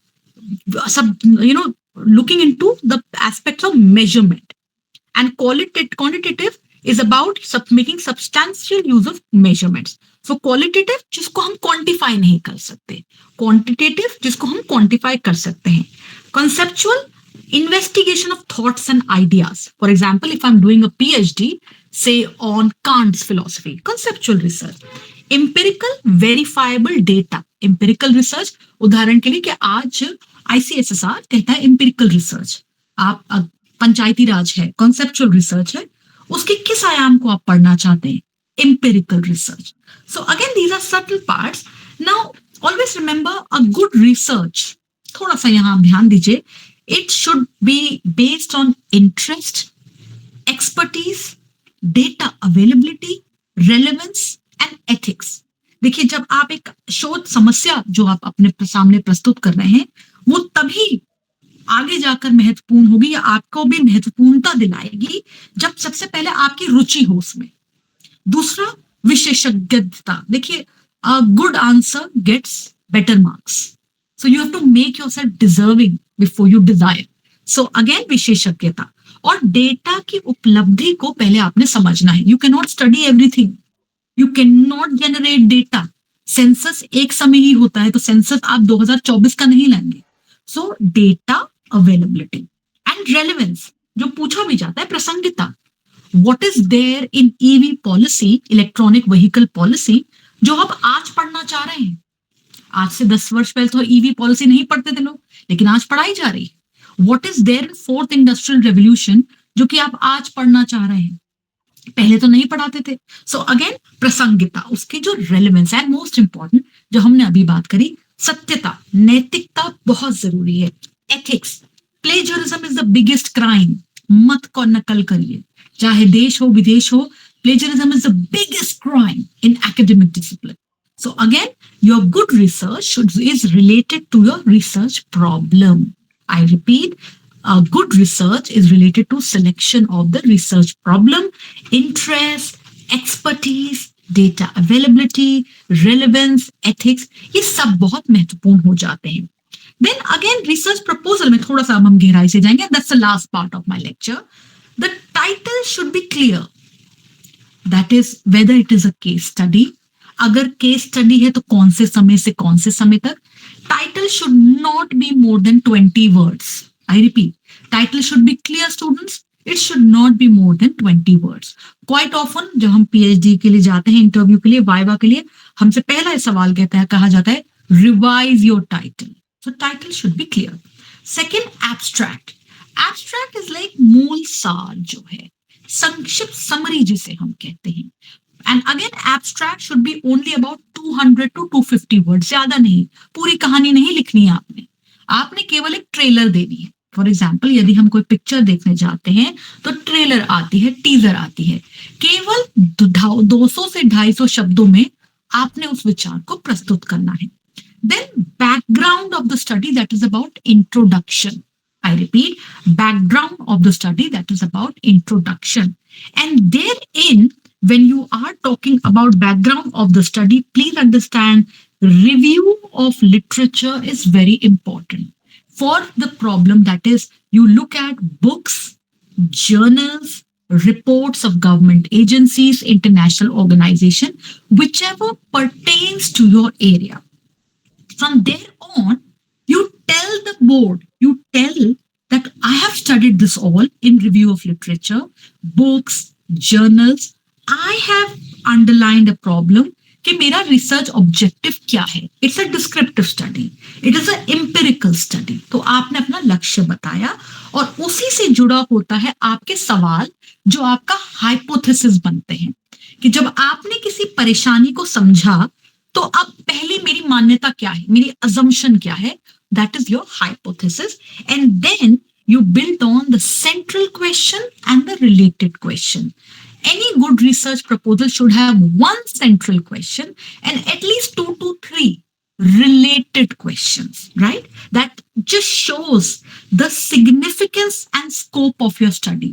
looking into the aspects of measurement, and quantitative is about making substantial use of measurements. So qualitative जिसको हम quantify नहीं कर सकते, quantitative जिसको हम quantify कर सकते हैं. Conceptual, investigation of thoughts and ideas. For example, if I'm doing a PhD, say on Kant's philosophy, conceptual research. Empirical, verifiable data. Empirical research, उदाहरण के लिए कि आज ICSSR कहता है empirical research. आप पंचायती राज है, conceptual research है, उसके किस आयाम को आप पढ़ना चाहते हैं? Empirical research. So again, these are subtle parts. Now, always remember, a good research, थोड़ा सा यहाँ ध्यान दीजिए, it should be based on interest, expertise, data availability, relevance and ethics. देखिए, जब आप एक शोध समस्या जो आप अपने सामने प्रस्तुत कर रहे हैं, वो तभी आगे जाकर महत्वपूर्ण होगी या आपको भी महत्वपूर्णता दिलाएगी जब सबसे पहले आपकी रुचि हो उसमें. दूसरा, विशेषज्ञता. देखिए, a good answer gets better marks. So you have to make yourself deserving before you desire. So again, विशेषज्ञता. और डेटा की उपलब्धि को पहले आपने समझना है. You cannot study everything. You cannot generate data. Census एक समय ही होता है, तो सेंसस आप 2024 का नहीं लाएंगे. So data availability and relevance, जो पूछा भी जाता है, प्रासंगिकता. What is there in EV policy, electronic vehicle policy, जो आप आज पढ़ना चाह रहे हैं? आज से 10 वर्ष पहले तो ईवी पॉलिसी नहीं पढ़ते थे लोग, लेकिन आज पढ़ाई जा रही. What is there in fourth industrial revolution, जो कि आप आज पढ़ना चाह रहे हैं, पहले तो नहीं पढ़ाते थे. सो अगेन, प्रासंगिकता, उसकी जो रेलेवेंस, एंड मोस्ट इंपॉर्टेंट जो हमने अभी बात करी, सत्यता, नैतिकता बहुत जरूरी है. Ethics, plagiarism is the biggest crime. मत को नकल करिए, चाहे देश हो विदेश हो. Plagiarism is the biggest crime in academic discipline. So again, your good research is related to your research problem. I repeat, Good research is related to selection of the research problem, interest, expertise, data availability, relevance, ethics, ये सब बहुत महत्वपूर्ण हो जाते हैं. Then again, research proposal में थोड़ा सा हम गहराई से जाएंगे. That's the last part of my lecture. The title should be clear. That is whether it is a case study. अगर केस स्टडी है तो कौन से समय से कौन से समय तक. Title should not be more than 20 words. I repeat, title should be clear, students. It should not be more than 20 words. Quite often जब हम PhD के लिए जाते हैं, इंटरव्यू के लिए, वाइवा के लिए, हमसे पहला सवाल कहा जाता है revise your title. So title should be clear. Second, abstract. Abstract is like मूल सार जो है, संक्षिप्त समरी जिसे हम कहते हैं. And again, abstract should be only about 200 to 250 words. ज्यादा नहीं, पूरी कहानी नहीं लिखनी है आपने. आपने केवल एक ट्रेलर देनी है. फॉर एग्जाम्पल, यदि हम कोई पिक्चर देखने जाते हैं तो ट्रेलर आती है, टीजर आती है. केवल 200 से 250 शब्दों में आपने उस विचार को प्रस्तुत करना है. Then background of the study, that is about introduction. I repeat, background of the study, that is about introduction. And therein, when you are talking about background of the study, please understand review of literature is very important for the problem. That is, you look at books, journals, reports of government agencies, international organization, whichever pertains to your area. From there on, you tell the board, you tell that I have studied this all in review of literature, books, journals. I have underlined a problem कि मेरा research objective क्या है. It's a descriptive study, it is a empirical study. तो आपने अपना लक्ष्य बताया और उसी से जुड़ा होता है आपके सवाल जो आपका हाइपोथेसिस बनते हैं. कि जब आपने किसी परेशानी को समझा तो अब पहले मेरी मान्यता क्या है, मेरी अजम्पशन क्या है, that is your hypothesis. And then you build on the central question and the related question. Any good research proposal should have one central question and at least 2 to 3 related questions, right? That just shows the significance and scope of your study.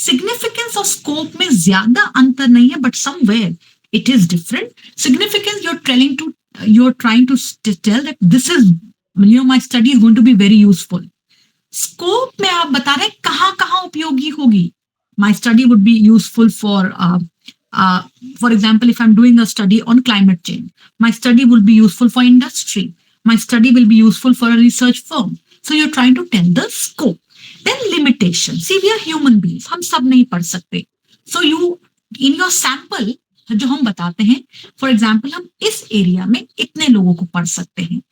Significance और scope में ज्यादा अंतर नहीं है, but somewhere it is different. Significance, you're trying to tell that this is, my study is going to be very useful. Scope में आप बता रहे हैं कहां कहां उपयोगी होगी. My study would be useful for example, if I'm doing a study on climate change, my study will be useful for industry. My study will be useful for a research firm. So you're trying to tell the scope. Then limitation. See, we are human beings. हम सब नहीं पढ़ सकते. So you, in your sample, जो हम बताते हैं, for example हम इस एरिया में इतने लोगों को पढ़ सकते हैं,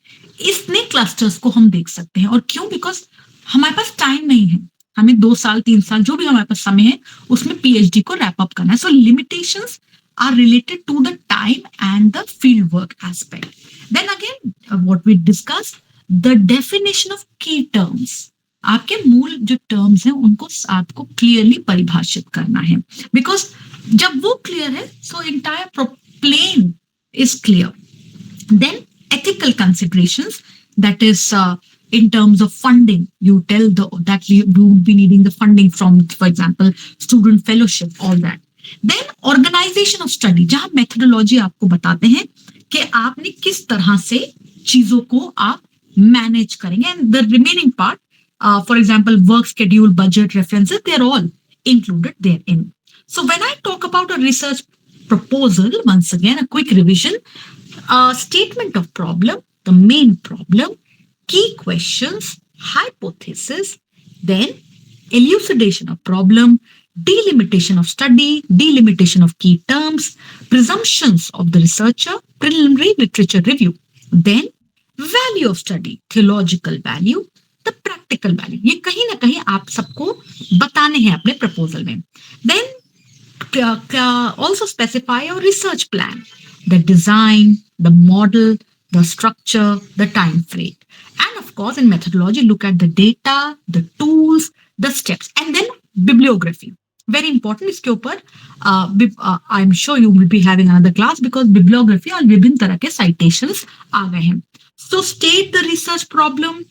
इतने क्लस्टर्स को हम देख सकते हैं. और क्यों? बिकॉज हमारे पास टाइम नहीं है, हमें 2 साल 3 साल जो भी हमारे पास समय है उसमें पीएचडी को रैप अप करना है. So limitations are related to the time and the field work aspect. Then again what we discuss, the definition of key terms. आपके मूल जो टर्म्स हैं उनको आपको क्लियरली परिभाषित करना है. बिकॉज जब वो क्लियर है, so entire plan is clear. Then ethical considerations, that is in terms of funding, you tell that we would be needing the funding from, for example, student fellowship, all that. Then organization of study, जहां methodology आपको बताते हैं कि आपने किस तरह से चीजों को आप मैनेज करेंगे. and the remaining part, for example, work schedule, budget, references, they are all included therein. So when I talk about a research proposal, once again a quick revision: a statement of problem, the main problem, key questions, hypothesis, then elucidation of problem, delimitation of study, delimitation of key terms, presumptions of the researcher, preliminary literature review, then value of study, theological value, the practical value. ये कहीं ना कहीं आप सबको बताने हैं अपने proposal में. Then also specify your research plan, the design, the model, the structure, the time frame. And of course, in methodology, look at the data, the tools, the steps, and then bibliography. Very important. इसके ऊपर I'm sure you will be having another class because bibliography और विभिन्न तरह के citations आ गए हैं. So state the research problem,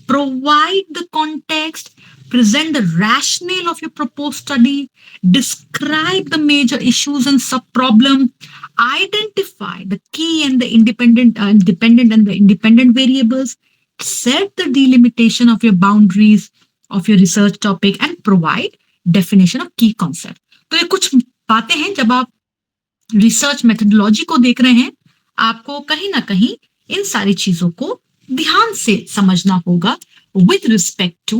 provide the context, present the rationale of your proposed study, describe the major issues and sub-problem, identify the key and the dependent and the independent variables, set the delimitation of your boundaries of your research topic, and provide definition of key concept. तो ये कुछ बातें हैं जब आप research methodology को देख रहे हैं, आपको कहीं ना कहीं इन सारी चीजों को ध्यान से समझना होगा with respect to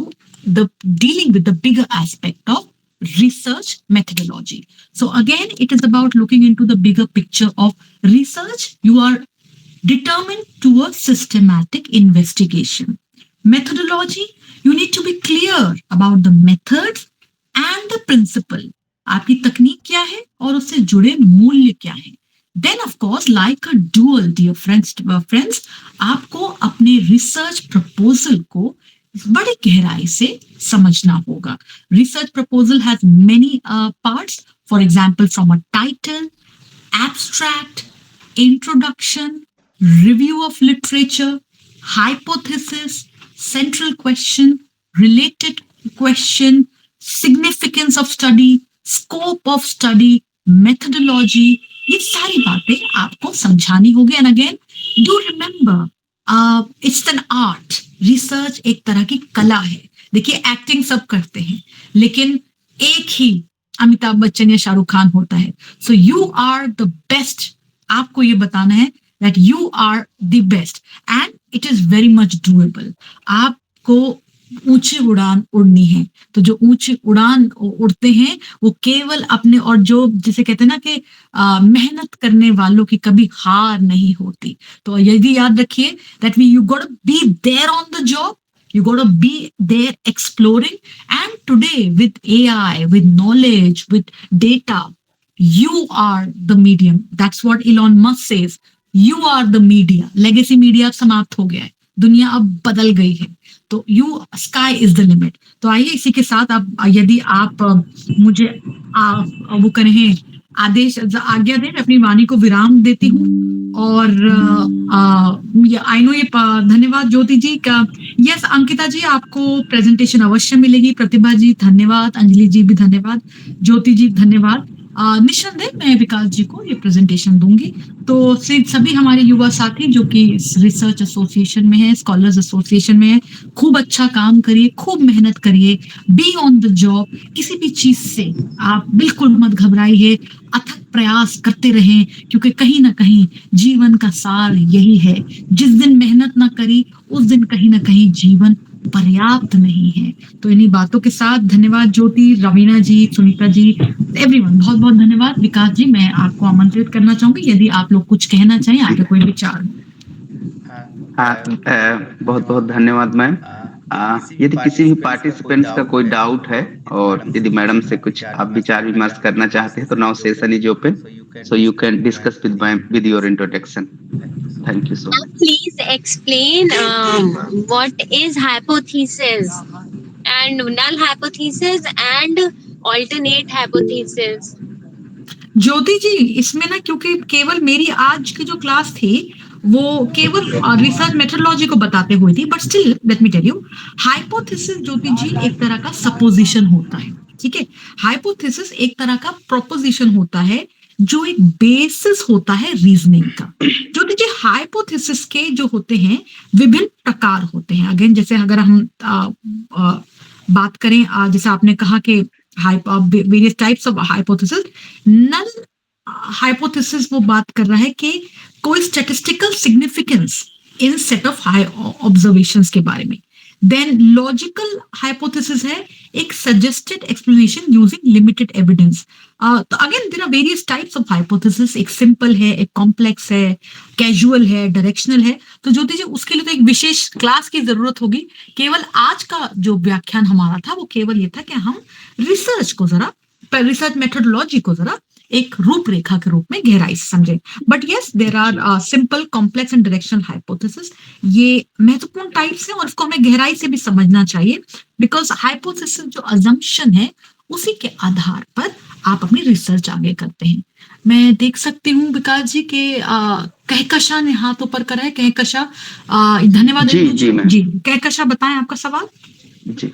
the dealing with the bigger aspect of research methodology. So again, it is about looking into the bigger picture of research. You are determined to a systematic investigation. Methodology, you need to be clear about the methods and the principle. आपकी तकनीक क्या है और उससे जुड़े मूल्य क्या है. Then of course, like a duel, dear friends, आपको अपने research proposal को बड़ी गहराई से समझना होगा. Research proposal has many parts. For example, from a title, abstract, introduction, review of literature, hypothesis, central question, related question, significance of study, scope of study, methodology, ये सारी बातें आपको समझानी होगी. And again do remember it's an art. Research एक तरह की कला है. देखिए, एक्टिंग सब करते हैं, लेकिन एक ही अमिताभ बच्चन या शाहरुख खान होता है. So you are the best. आपको ये बताना है that you are the best and it is very much doable. आपको ऊंची उड़ान उड़नी है, तो जो ऊंची उड़ान उड़ते हैं वो केवल अपने, और जो जिसे कहते हैं ना कि मेहनत करने वालों की कभी हार नहीं होती. तो यदि याद रखिए that you got to be there on the job, you got to be there exploring. And today with AI, with knowledge, with data, you are the medium. That's what Elon Musk says. You are the media. Legacy media अब समाप्त हो गया है, दुनिया अब बदल गई है. तो you sky is the limit. तो आइए इसी के साथ आप, यदि आप मुझे वो करें आदेश, आज्ञा दें, अपनी वाणी को विराम देती हूँ. और आई नो ये धन्यवाद ज्योति जी का. यस अंकिता जी, आपको प्रेजेंटेशन अवश्य मिलेगी. प्रतिभा जी धन्यवाद, अंजलि जी भी धन्यवाद, ज्योति जी धन्यवाद. निस्संदेह मैं विकास जी को ये प्रेजेंटेशन दूंगी. तो सभी हमारे युवा साथी जो कि रिसर्च एसोसिएशन में है, स्कॉलर्स एसोसिएशन में है, खूब अच्छा काम करिए, खूब मेहनत करिए, बी ऑन द जॉब. किसी भी चीज से आप बिल्कुल मत घबराइए, अथक प्रयास करते रहें, क्योंकि कहीं ना कहीं जीवन का सार यही है. जिस दिन मेहनत ना करी उस दिन कहीं ना कहीं जीवन पर्याप्त नहीं है. तो इन्हीं बातों के साथ धन्यवाद ज्योति, रवीना जी, सुनीता जी, एवरीवन, बहुत बहुत धन्यवाद. विकास जी, मैं आपको आमंत्रित करना चाहूंगी यदि आप लोग कुछ कहना चाहें, आपके कोई विचार. बहुत बहुत धन्यवाद मैम. यदि किसी भी पार्टिसिपेंट्स का कोई डाउट है और यदि मैडम से कुछ आप विचार विमर्श करना चाहते हैं, तो now session is open, so you can discuss with your introduction. Thank you so much. Please explain what is hypothesis and null hypothesis and alternate hypothesis. ज्योति जी, इसमें ना क्योंकि केवल मेरी आज की जो क्लास थी वो केवल रिसर्च मेथोडोलॉजी को बताते हुए थी, but still let me tell you, hypothesis Jyoti ji एक तरह का सपोजिशन होता है. ठीक है, हाइपोथेसिस एक तरह का प्रोपोजिशन होता है जो एक बेसिस होता है रीजनिंग का. जो देखिए, हाइपोथेसिस के जो होते हैं विभिन्न प्रकार होते हैं. अगेन, जैसे अगर हम बात करें, जैसे आपने कहा कि various types of hypothesis, null hypothesis वो बात कर रहा है कि कोई statistical significance in set of observations के बारे में. देन लॉजिकल हाइपोथेसिस है एक suggested explanation using limited evidence. तो again there are various types of hypothesis. एक सिंपल है, एक कॉम्प्लेक्स है, कैजुअल है, डायरेक्शनल है. तो ज्योति जी, उसके लिए तो एक विशेष क्लास की जरूरत होगी. केवल आज का जो व्याख्यान हमारा था वो केवल ये था कि हम रिसर्च को जरा, रिसर्च मेथोडोलॉजी को जरा एक रूपरेखा के रूप में गहराई से समझें. But yes, there are simple, complex and directional hypothesis. ये महत्वपूर्ण टाइप्स हैं और इसको हमें गहराई से भी समझना चाहिए, बिकॉज हाइपोथेसिस जो अजम्पशन है उसी के आधार पर आप अपनी रिसर्च आगे करते हैं. मैं देख सकती हूँ विकास जी के कहकशा ने हाथ ऊपर करा है. कहकशा, धन्यवाद जी जी. कहकशा, बताएं आपका सवाल. जी,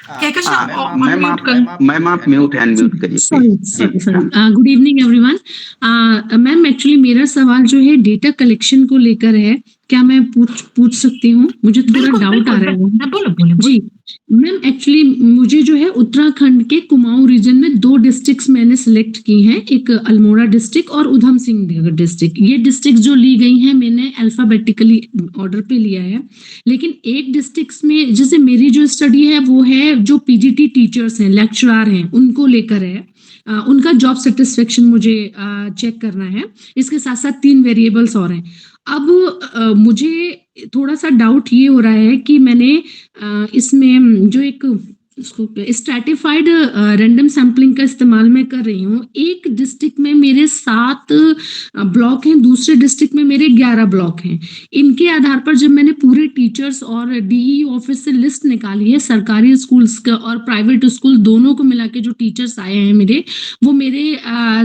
मैम आप म्यूट अनम्यूट करिए sorry good evening everyone. Ma'am actually मेरा सवाल जो है डेटा कलेक्शन को लेकर है, क्या मैं पूछ सकती हूँ? मुझे थोड़ा डाउट आ रहा है। बोलो जी मैम, एक्चुअली मुझे जो है उत्तराखंड के कुमाऊं रीजन में 2 डिस्ट्रिक्ट्स मैंने सिलेक्ट की हैं, एक अल्मोड़ा डिस्ट्रिक्ट और उधम सिंह नगर डिस्ट्रिक्ट। ये डिस्ट्रिक्ट जो ली गई हैं मैंने अल्फाबेटिकली ऑर्डर पे लिया है, लेकिन एक डिस्ट्रिक्ट में जैसे मेरी जो स्टडी है वो है जो पीजीटी टीचर्स हैं, लेक्चरर हैं, उनको लेकर है। उनका जॉब सेटिस्फेक्शन मुझे चेक करना है। इसके साथ साथ 3 वेरिएबल्स और हैं। अब मुझे थोड़ा सा डाउट ये हो रहा है कि मैंने इसमें जो एक स्ट्रैटिफाइड रैंडम सैम्पलिंग का इस्तेमाल मैं कर रही हूँ। एक डिस्ट्रिक्ट में मेरे 7 ब्लॉक हैं, दूसरे डिस्ट्रिक्ट में मेरे 11 ब्लॉक हैं। इनके आधार पर जब मैंने पूरे टीचर्स और डीई ऑफिस से लिस्ट निकाली है, सरकारी स्कूल्स का और प्राइवेट स्कूल दोनों को मिला के जो टीचर्स आए हैं मेरे, वो मेरे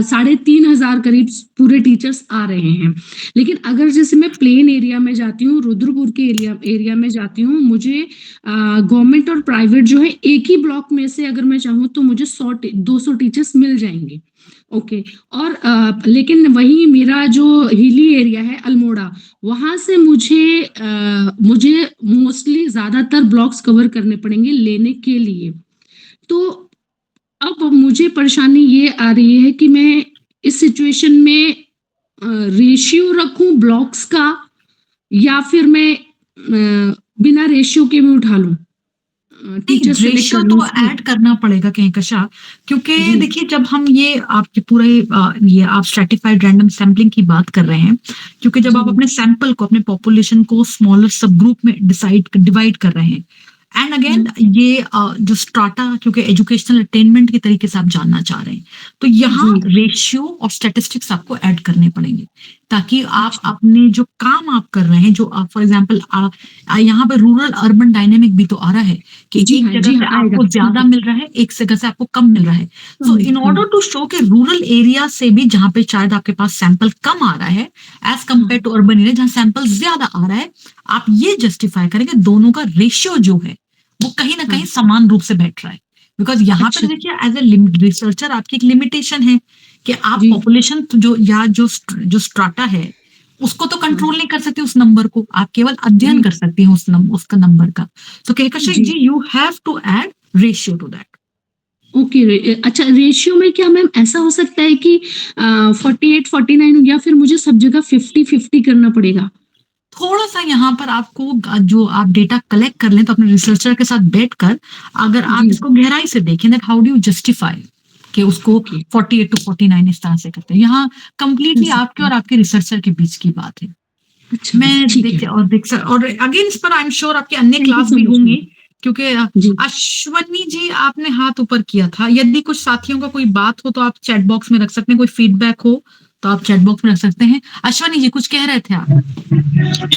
3,500 करीब पूरे टीचर्स आ रहे हैं। लेकिन अगर जैसे मैं प्लेन एरिया में जाती हूँ, रुद्रपुर के एरिया में जाती हूँ, मुझे गवर्नमेंट और प्राइवेट जो है एक ही ब्लॉक में से अगर मैं चाहूँ तो मुझे 200 टीचर्स मिल जाएंगे। ओके। और लेकिन वही मेरा जो हिली एरिया है अल्मोड़ा, वहां से मुझे मोस्टली ज्यादातर ब्लॉक्स कवर करने पड़ेंगे लेने के लिए। तो अब मुझे परेशानी ये आ रही है कि मैं इस सिचुएशन में रेशियो रखूं ब्लॉक्स का, या फिर मैं बिना रेशियो के भी उठा लूं? रेशियो तो ऐड करना पड़ेगा कहीं कशा, क्योंकि देखिए जब हम ये आपके पूरे ये आप स्ट्रैटिफाइड रैंडम सैम्पलिंग की बात कर रहे हैं, क्योंकि जब आप अपने सैंपल को, अपने पॉपुलेशन को स्मॉलर सब ग्रुप में डिवाइड कर रहे हैं, एंड अगेन ये जो स्ट्राटा, क्योंकि एजुकेशनल अटेनमेंट के तरीके से आप जानना चाह रहे हैं, तो यहाँ रेशियो और स्टैटिस्टिक्स आपको ऐड करने पड़ेंगे, ताकि आप अपने जो काम आप कर रहे हैं, जो आप फॉर एग्जांपल यहाँ पे रूरल अर्बन डायनेमिक भी तो आ रहा है कि एक जगह से आपको ज्यादा मिल रहा है, एक जगह से आपको कम मिल रहा है। सो इन ऑर्डर टू शो के रूरल एरिया से भी जहाँ पे शायद आपके पास सैंपल कम आ रहा है as compare to urban area जहाँ सैंपल ज्यादा आ रहा है, आप ये जस्टिफाई करेंगे दोनों का रेशियो जो है वो कहीं ना कहीं समान रूप से बैठ रहा है। बिकॉज यहाँ पे देखिए एज ए रिसर्चर आपकी एक लिमिटेशन है कि आप पॉपुलेशन जो स्ट्राटा है उसको तो कंट्रोल नहीं कर सकते, उस नंबर को आप केवल अध्ययन कर सकते हैं उसका नंबर का। तो Kahkashan ji you have to add ratio to that. Okay, अच्छा रेशियो में क्या मैम ऐसा हो सकता है कि 48, 49 या फिर मुझे सब जगह 50-50 करना पड़ेगा? थोड़ा सा यहाँ पर आपको जो आप डेटा कलेक्ट कर लें तो अपने रिसर्चर के साथ बैठकर अगर आप इसको गहराई से देखें, that how do you justify कि उसको 48 to 49 इस तरह से करते हैं। यहाँ कंप्लीटली आपके और आपके रिसर्चर के बीच की बात है। अच्छा, मैं और अगेन इस पर आई एम श्योर आपके अन्य क्लास भी होंगी, क्योंकि अश्वनी जी आपने हाथ ऊपर किया था। यदि कुछ साथियों का कोई बात हो तो आप चैट बॉक्स में रख सकते हैं, कोई फीडबैक हो तो आप चैट बॉक्स में रख सकते हैं। अश्वनी जी कुछ कह रहे थे आप?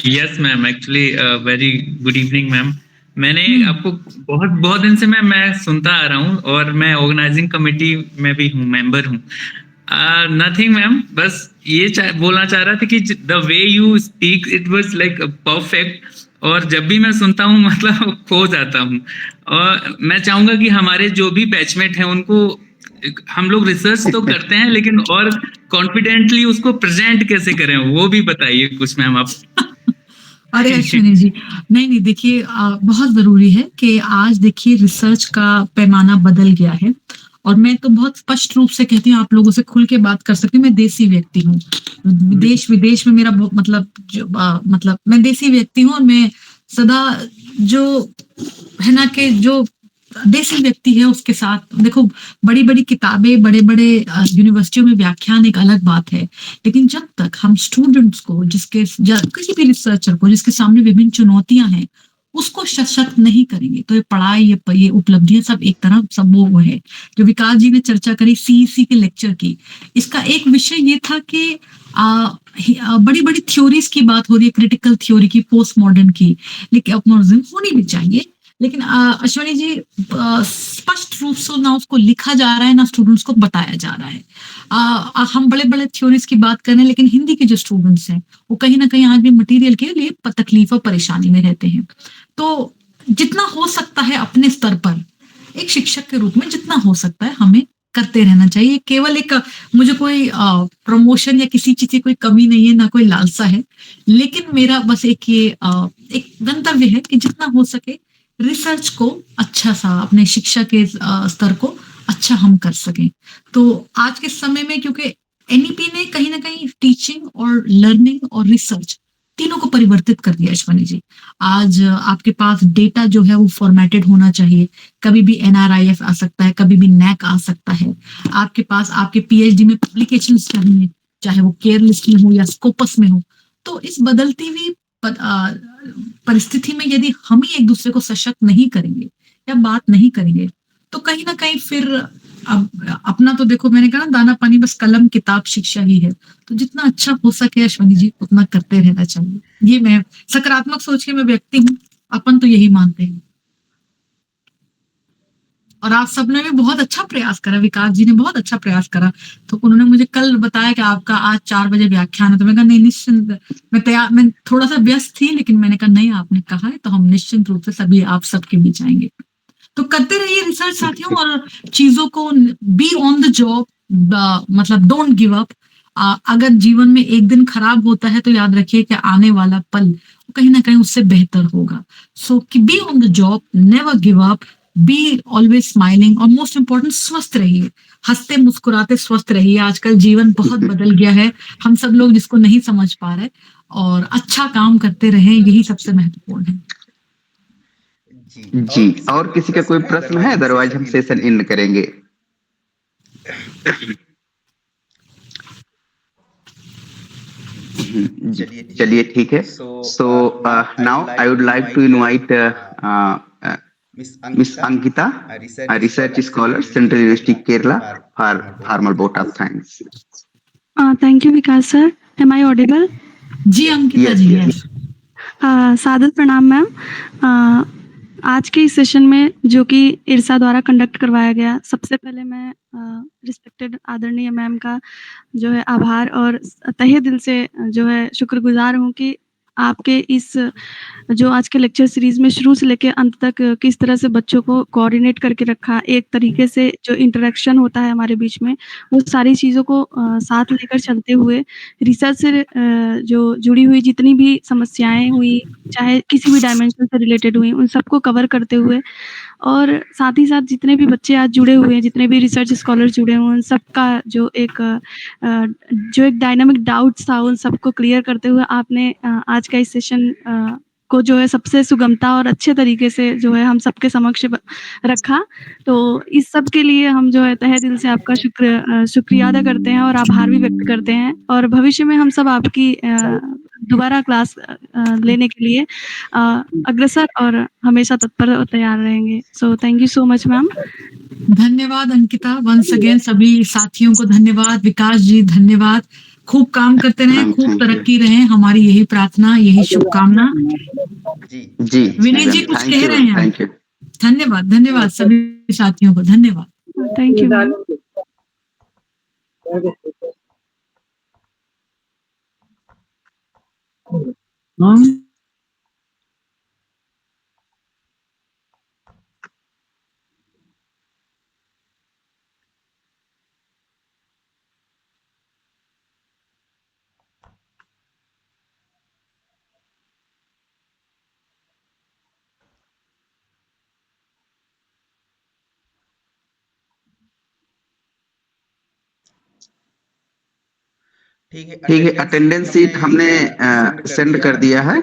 Yes ma'am, actually very good evening ma'am. मैंने आपको बहुत दिन से मैं सुनता आ रहा हूँ और मैं ऑर्गेनाइजिंग कमेटी में भी हूँ, मेंबर हूँ। नथिंग मैम, बस ये बोलना चाह रहा था कि the way you speak it was like perfect, और जब भी मैं सुनता हूँ मतलब खो जाता हूँ। और मैं चाहूंगा कि हमारे जो भी बैचमेट हैं उनको, हम लोग रिसर्च तो करते हैं लेकिन और कॉन्फिडेंटली उसको प्रेजेंट कैसे करें वो भी बताइए कुछ मैम आप। अरे अश्विनी जी, नहीं देखिए बहुत जरूरी है कि आज देखिए रिसर्च का पैमाना बदल गया है, और मैं तो बहुत स्पष्ट रूप से कहती हूँ, आप लोगों से खुल के बात कर सकती हूँ। मैं देसी व्यक्ति हूँ, देश विदेश में मेरा मतलब मैं देसी व्यक्ति हूँ, और मैं सदा जो है ना कि जो देसी व्यक्ति है उसके साथ देखो, बड़ी बड़ी किताबें, बड़े बड़े यूनिवर्सिटियों में व्याख्यान एक अलग बात है, लेकिन जब तक हम स्टूडेंट्स को, किसी भी रिसर्चर को जिसके सामने विभिन्न चुनौतियां हैं, उसको सशक्त नहीं करेंगे तो ये पढ़ाई, ये उपलब्धियां सब एक तरह सब वो है। जो विकास जी ने चर्चा करी सीईसी के लेक्चर की, इसका एक विषय ये था कि बड़ी बड़ी थ्योरीज की बात हो रही है, क्रिटिकल थ्योरी की, पोस्ट मॉडर्न की, लेकिन अपमॉर्फिज्म होनी भी चाहिए, लेकिन अश्वनी जी स्पष्ट रूप से ना उसको लिखा जा रहा है ना स्टूडेंट्स को बताया जा रहा है। हम बड़े बड़े थ्योरीज की बात कर रहे हैं, लेकिन हिंदी के जो स्टूडेंट्स हैं वो कहीं ना कहीं आज भी मटेरियल के लिए तकलीफ और परेशानी में रहते हैं। तो जितना हो सकता है अपने स्तर पर एक शिक्षक के रूप में जितना हो सकता है हमें करते रहना चाहिए। केवल एक मुझे कोई प्रमोशन या किसी चीज की कोई कमी नहीं है, ना कोई लालसा है, लेकिन मेरा बस एक ये एक गंतव्य है कि जितना हो सके रिसर्च को अच्छा सा अपने शिक्षा के स्तर को अच्छा हम कर सकें। तो आज के समय में क्योंकि एनईपी ने कहीं ना कहीं टीचिंग और लर्निंग और रिसर्च तीनों को परिवर्तित कर दिया अश्वनी जी। आज आपके पास डेटा जो है वो फॉर्मेटेड होना चाहिए। कभी भी एनआरआईएफ आ सकता है, कभी भी नैक आ सकता है। आपके पास आपके पीएचडी में पब्लिकेशन चाहिए, चाहे वो केयर लिस्ट में हो या स्कोपस में हो। तो इस बदलती हुई परिस्थिति में यदि हम ही एक दूसरे को सशक्त नहीं करेंगे या बात नहीं करेंगे, तो कहीं ना कहीं फिर अब अपना तो देखो, मैंने कहा ना, दाना पानी बस कलम किताब शिक्षा ही है। तो जितना अच्छा हो सके अश्वनी जी उतना करते रहना चाहिए। ये मैं सकारात्मक सोच के मैं व्यक्ति हूँ, अपन तो यही मानते हैं। और आप सबने भी बहुत अच्छा प्रयास करा, विकास जी ने बहुत अच्छा प्रयास करा। तो उन्होंने मुझे कल बताया कि आपका आज 4 बजे व्याख्यान है, तो मैं कहा नहीं, निश्चिंत, मैं थोड़ा सा व्यस्त थी, लेकिन मैंने कहा नहीं, आपने कहा है तो हम निश्चिंत रूप से सभी आप सबके बीच आएंगे। तो करते रहिए रिसर्च साथियों, और चीजों को बी ऑन द जॉब, मतलब डोंट गिव अप। अगर जीवन में एक दिन खराब होता है तो याद रखिए कि आने वाला पल कहीं ना कहीं उससे बेहतर होगा। So be on the job, never give up, be always smiling, और मोस्ट इंपॉर्टेंट स्वस्थ रहिए, हंसते मुस्कुराते स्वस्थ रहिए। आजकल जीवन बहुत बदल गया है, हम सब लोग जिसको नहीं समझ पा रहे, और अच्छा काम करते रहें, यही सबसे महत्वपूर्ण है। जी, और किसी का कोई प्रश्न है? अदरवाइज हम सेशन एंड करेंगे। चलिए ठीक है। So now I would like to invite miss Ankita, research scholar, central university Kerala, for formal vote of thanks. Thank you Vikas sir, am I audible? जी अंकिता जी, यस। सादर प्रणाम मैम। आज के इस सेशन में जो कि इरसा द्वारा कंडक्ट करवाया गया, सबसे पहले मैं रिस्पेक्टेड आदरणीय मैम का जो है आभार और तहे दिल से जो है शुक्रगुजार हूँ कि आपके इस जो आज के लेक्चर सीरीज में शुरू से लेकर अंत तक किस तरह से बच्चों को कोऑर्डिनेट करके रखा, एक तरीके से जो इंटरेक्शन होता है हमारे बीच में, वो सारी चीज़ों को साथ लेकर चलते हुए रिसर्च से जो जुड़ी हुई जितनी भी समस्याएं हुई, चाहे किसी भी डायमेंशन से रिलेटेड हुई, उन सबको कवर करते हुए, और साथ ही साथ जितने भी बच्चे आज जुड़े हुए हैं, जितने भी रिसर्च स्कॉलर जुड़े हुए हैं, उन सबका जो एक डायनामिक डाउट्स था, उन सबको क्लियर करते हुए आपने आज का इस सेशन को जो है सबसे सुगमता और अच्छे तरीके से जो है हम सबके समक्ष रखा। तो इस सब के लिए हम जो है तहे दिल से आपका शुक्रिया अदा करते हैं और आभार भी व्यक्त करते हैं, और भविष्य में हम सब आपकी दोबारा क्लास लेने के लिए अग्रसर और हमेशा तत्पर और तैयार रहेंगे। So thank you so much ma'am. धन्यवाद अंकिता, वंस अगेन सभी साथियों को धन्यवाद। विकास जी धन्यवाद, खूब काम करते रहें, खूब तरक्की रहें, हमारी यही प्रार्थना, यही शुभकामना। जी विनय जी कुछ कह रहे हैं? Thank you. धन्यवाद, धन्यवाद सभी साथियों को, धन्यवाद। Thank you ma'am. ठीक है, अटेंडेंस शीट हमने सेंड कर दिया है।